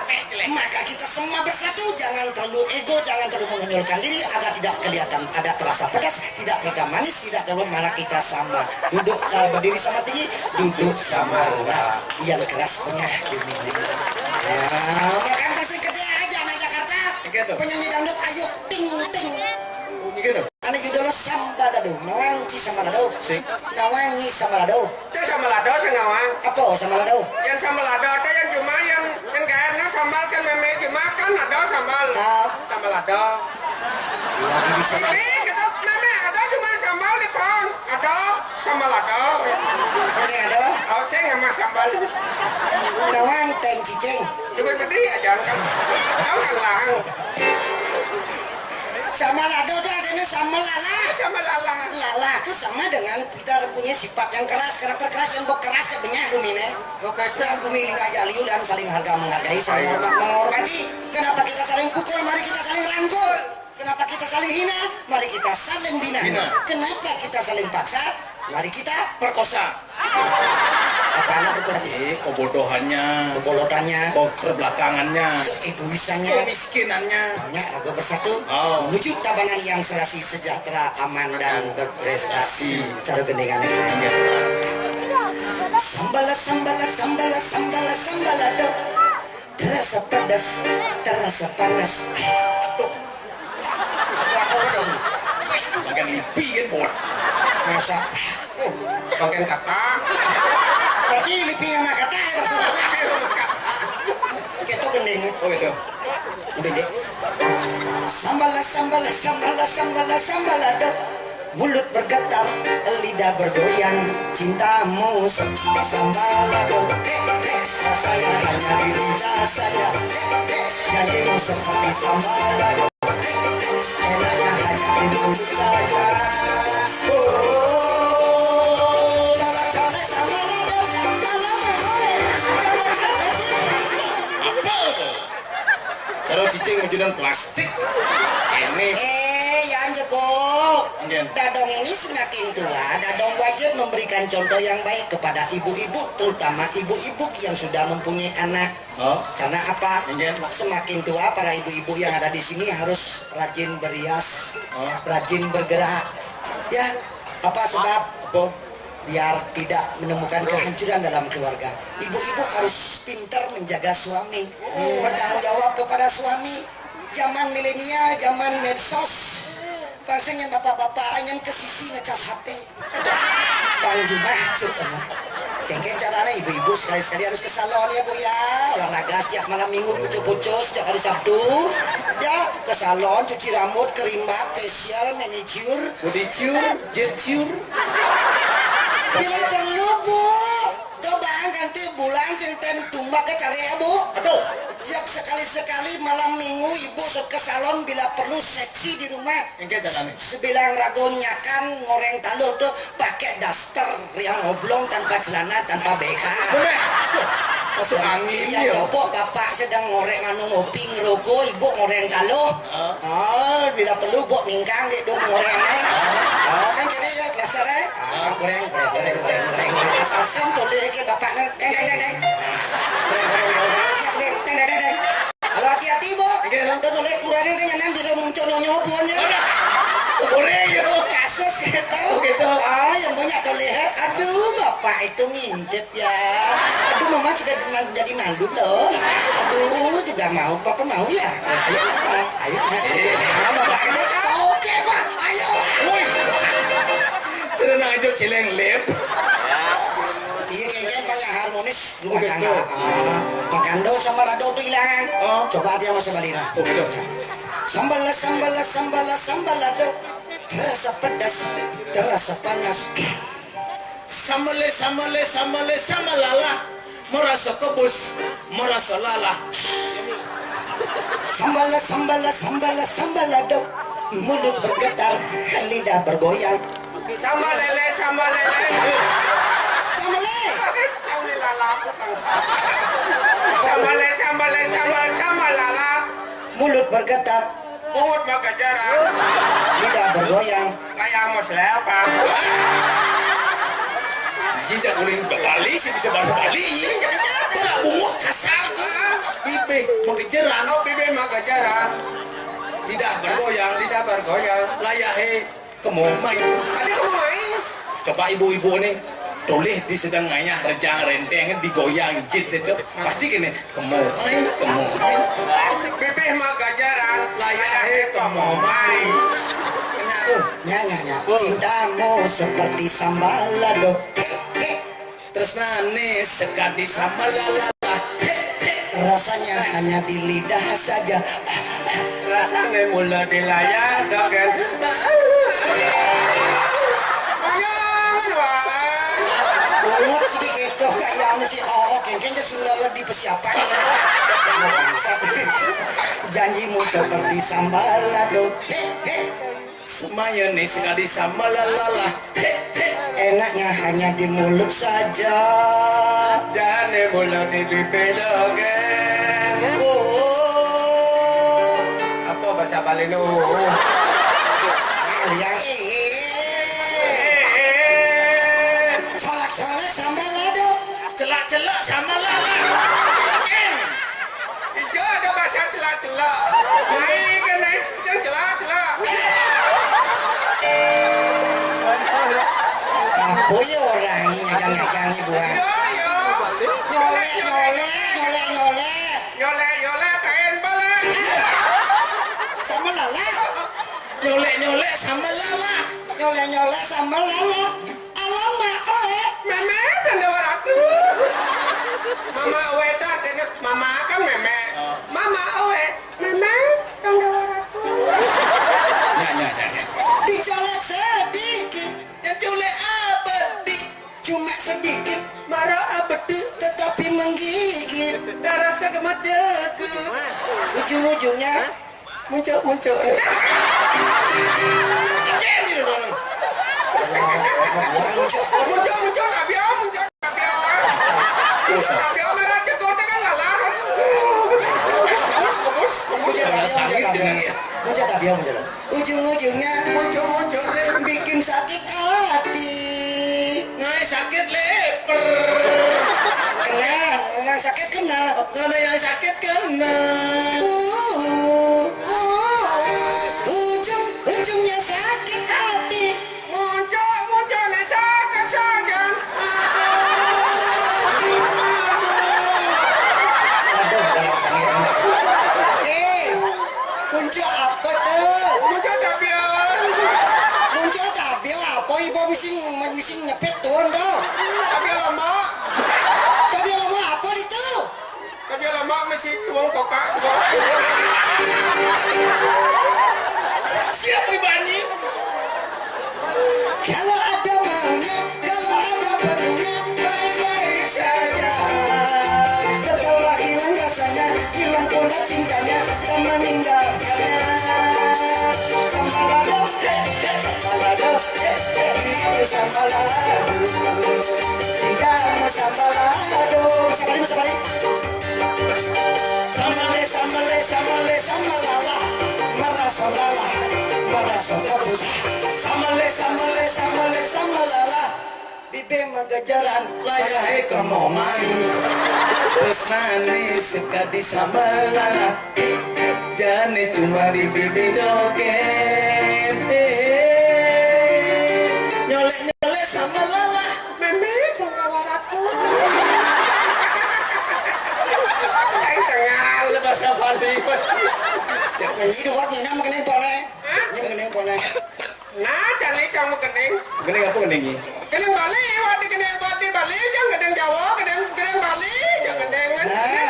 Maka kita semua bersatu, jangan terlalu ego, jangan terlalu menonjolkan diri agar tidak kelihatan ada terasa pedas, tidak terasa manis, tidak terlalu marah. Kita sama duduk berdiri sama tinggi, duduk sama rendah. Yang keras punya diri. Makan pasti gede aja anak Jakarta. Gitu. Penyanyi dangdut ayo ting ting. Gitu. Ane judulnya sambalado, nawangi sambalado. Sik. Nawangi sambalado. Itu sambal lado sing ngawang. Apa sambalado? Yang sambal lado ada yang cuma yang kayaknya sambal kan meme cuma kan ada sambal. Sambal lado. Iya bisa. Ini kita meme ada cuma sambal di pon. Ada sambal lado. Oke ada. Oh ceng sama sambal. Nawang teng cicing. Juga gede aja kan. Tahu kan lang. Sama lado tuh adanya sama lala. Sambal lala. Lala itu sama dengan kita punya sifat yang keras, karakter keras yang keras kayak banyak gumine. Oke, kita gumine aja liu dan saling harga menghargai, saling hormat menghormati. Kenapa kita saling pukul? Mari kita saling rangkul. Kenapa kita saling hina? Mari kita saling bina. Kenapa kita saling paksa? Mari kita Perkosa. apaan berkurang? Kebodohannya, Kebolotannya, keterbelakangannya, keegoisannya, kemiskinannya. banyak raga bersatu Oh. menuju tabanan yang serasi, sejahtera, aman dan berprestasi. Cara gendengan ini. Sambala sambala sambala sambala sambalado, terasa pedas, terasa panas. Aduh, waduh, Makan lipi kan buat. masa Bagian kata. berarti liping sama kata ya kita gendeng. Oh itu. Bende. Sambala sambala sambala sambala sambalado, mulut bergetar, lidah bergoyang, cintamu sambalado. Rasanya hanya di lidah saya, janjimu seperti sambalado, enaknya hanya di mulut saja. Colek-colek sambalado, kalau colek-colek. Apa itu? Cara cicing menjadikan plastik. Ini. Yang jebok. Kemudian. Dadong ini semakin tua, Dadong wajib memberikan contoh yang baik kepada ibu-ibu, terutama ibu-ibu yang sudah mempunyai anak. Oh. Karena apa? Kemudian. Semakin tua para ibu-ibu yang ada di sini harus rajin berias, Oh. rajin bergerak. Ya, apa sebab? Apa? Biar tidak menemukan kehancuran dalam keluarga. Ibu-ibu harus pintar menjaga suami, bertanggung jawab kepada suami. Zaman milenial, zaman medsos, pangsanya bapak-bapak ingin ke sisi ngecas HP. Kang Jumah cuk. Kengkeng caranya ibu-ibu sekali-sekali harus ke salon ya bu ya, olahraga setiap malam minggu, pucuk-pucuk setiap hari Sabtu ya, ke salon, cuci rambut, kerimat, facial, manicure. Bodicure, jetcure. Bila perlu bu, coba ganti bulan sing ten tumbak ke cari ya bu. Aduh. Ya sekali-sekali malam minggu ibu ke salon bila perlu seksi di rumah. Engke jangan. Sebilang rago nyakan ngoreng talur tuh pakai daster yang oblong tanpa celana tanpa BH. Boleh. Tuh. Masuk angin Iya ya. bapak bapak sedang ngoreng anu ngopi ngerokok, ibu ngoreng talur. Bila perlu bok ningkang di dulu ngorengnya. Kan jadi ya dasarnya. Goreng asal sen toleh ke bapak neng. Goreng. Kalau hati-hati bu, nonton oleh kurangnya kan jangan bisa muncul nyobonnya. Goreng ya. Kasus gitu. Yang banyak tuh lihat. Aduh bapak itu ngintip ya. Aduh mama sudah jadi malu loh. Aduh juga mau, papa mau ya. Ayo papa, ayo bapak. Oke pak, ayo. Woi. Cerana hijau celeng lep. Iya kayaknya banyak harmonis rumah tangga. Makando sama rado tuh hilang. Coba dia masuk balina. Oh gitu. Sambalado, terasa pedas, terasa panas. Samale samale samale samalala, merasa kebus, merasa lala. Sambala sambala sambala sambalado, mulut bergetar, lidah bergoyang. Sama lele, sama lele. Samale, Yang dilala aku sangsa. Sama lele, sama lele, sama lala. mulut bergetar, Pungut maka jarak. lidah bergoyang. Kayak mau apa? Jijak uling Bali sih bisa bahasa Bali. Tidak bungut kasar tuh. Bibe mengejeran, Oh, bibi maka jarak. lidah bergoyang, Lidah bergoyang. layahe kemomai. Tadi kamu main? Coba ibu-ibu nih tulis di sedang ayah rejang renteng digoyang jit itu pasti gini kemomai kemomai. Bibi maka jarak. Layahe kamu main. Kenapa? Nyanyi, cintamu seperti sambalado. Terus nane sekali sama lalala. Rasanya hanya di lidah saja. Rasanya mula di layar dogen. Ayang, wah. Bungut jadi gitu kayak mesti kayaknya sudah lebih persiapan ya. Bangsat. Janjimu seperti sambalado. Semaya nih sekali sama lalala. Enaknya hanya di mulut saja. Jangan mula di bibi dogen. Oh, Apa bahasa Bali lu? kalian colak-colak sambalado. Celak-celak sama lala. Ijo ada bahasa celak-celak. Naik kan naik, jangan celak-celak. Apa ya orangnya jangan buat Yo yo. nyolek. Nyolek kain balik. Sama lala. Nyolek-nyolek sama lala. Nyolek sama lala. Alamak, Meme dan dewa ratu. Mama awe dan mama kan meme. Mama awe meme dan dewa ratu. Nyanyi. dicolek sedikit. Yang colek apa di? Cuma sedikit, Marah abadi tetapi menggigit. darah segemat jago. Ujung-ujungnya Muncul. Muncul Muncul kabio. Kabio merah cekot dengan lalar. Kebus. muncul tabiau. Ujung-ujungnya Muncul. bikin sakit hati. Ngai sakit leper. Kena sakit kena. Karena yang sakit kena. Ujungnya sakit hati. Muncul nih sakit saja. Aduh, kena sakit. Muncul apa tuh? Muncul kabio. Muncul tabiau apa? Ibu missing nyepet tuh dong. Kabio lama. Tabiau lama apa itu? Kabio lama masih tuang kokak. Siapa ibani? Kalau ada maunya, kalau ada perlunya, baik-baik saja. Setelah hilang rasanya, hilang pula cintanya, dan meninggalkannya. Sambalado, itu sambalado. Cintamu sambalado. Masa balik. Sambalala. Merasa kabus. Sambalala. Bibe magajaran. Layahe kemomai. Terus nani sekali sama lala. Jane cuma di bibi joget. Nyolek sama lala. Meme dan kawan aku. Tengah Bahasa Bali. Ini dua nyina mengenai boleh. Ini mengenai boleh. Nah, jangan kamu kening. Gening apa geningi? Kening Bali, wadi kening Bali, jangan kening Jawa, kening Bali, jangan kening.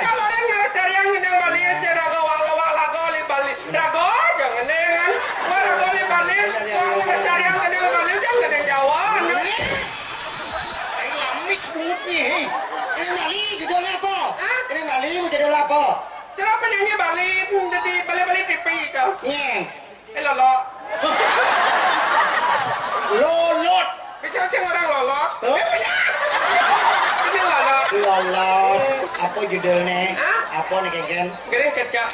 Kalau orang dari yang kening Bali aja rago wala li Bali, rago jangan kening. Rago li Bali, cari yang kadang Bali jangan kadang Jawa. Aing lamis bungutnya. Ini Bali judulnya apa? Hah? Ini Bali judul apa? Cara penyanyi Bali di Bali TV kau. Nyeng. Lolo. Lolot. Bisa sih orang lolot. Tuh. Ini lolot. Lolot. Apa judulnya? Hah? Apa nih Kengken? Gering cecak.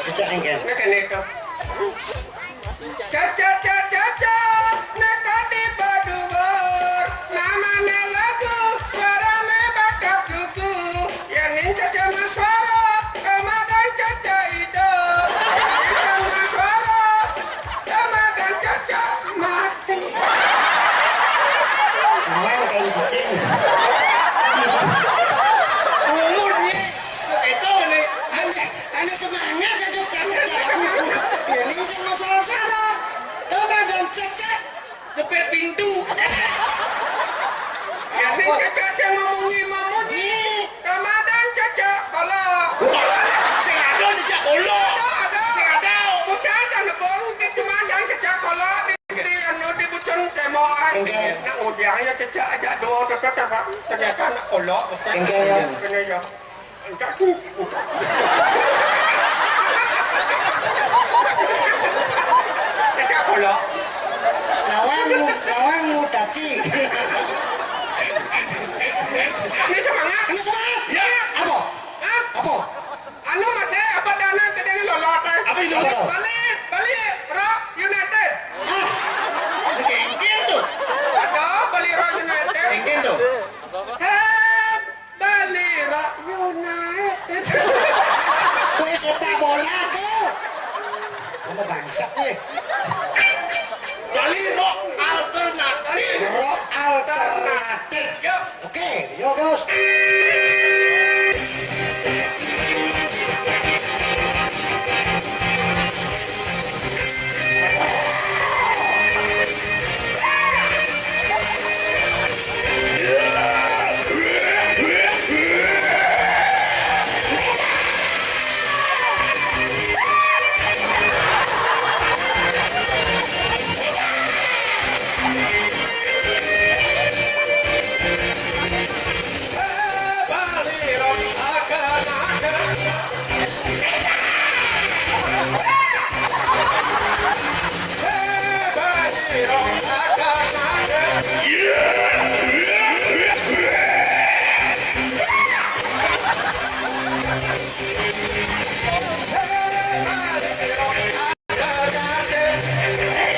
Cecak Kengken. Nak kena kau. Caca, nak di badubur. Mama ne lagu, suarane bakat duku. Yang ini caca maswara, Ramadan caca itu. Jadikan maswara, Ramadan caca mati. Nawang kain cicing. Umurnya, itu nih. Ane semangat aja kakak lagu. Ya ning sing masalah-salah. Karena dan cecak Depet pintu. Yang ini caca yang memunyi. Ramadan caca kalau. Sing ada jejak kolo. Ada. Bukan kan bong di cuma jangan cecak kalau di anu di bucon temoan. Enggak. Nak udah ya cecak aja doa ternyata nak kolok. Enggak, ya. Kena ya. Enggak. Cecak kolok. nawangmu taci. Ini semangat. Ini semangat. Ya. Apa? Hah? Apa? Anu masih apa dana kedeng lolot. Apa itu? Bali Rock United. Ah, Kengken tuh. Ada Bali Rock United. Kengken tuh. Bali Rock United. kue sepak bola tuh. Kamu bangsat nih. Bali Rock Alternatif. Rock alternatif. Yuk. Oke, yuk Gus. Bali Rock Alternatif. Bali Rock Alternatif. Bali Rock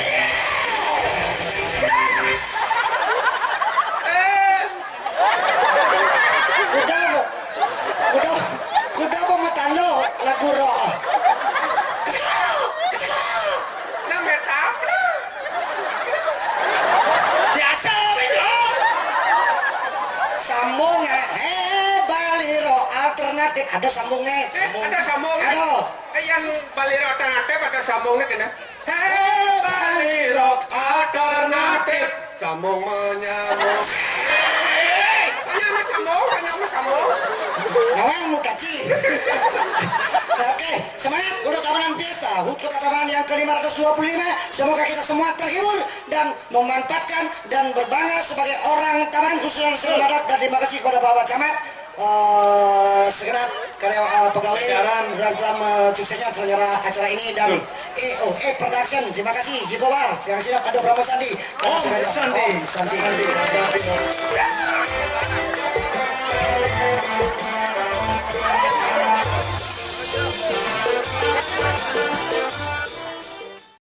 Kuda apa matalo lagu roh. Nah, metap. Biasa itu. Sambungnya, Bali roh alternatif. Ada sambungnya. Ada sambung. Ada. Yang Bali Rock Alternatif ada sambungnya kena. Hey Bali Rock Alternatif. Sambung menyambung. Hanya sambung. Nawang mutaci. Oke, semangat untuk Tabanan Fiesta. HUT Kota Tabanan yang ke-525. Semoga kita semua terhibur dan memanfaatkan dan berbangga sebagai orang Tabanan khususnya Selamat. Dan terima kasih kepada Bapak Camat segenap pegawai dan telah suksesnya selenggara acara ini dan EOE Production. Terima kasih Jikowar yang siap ada Prabowo Sandi. Sandi. Sandi.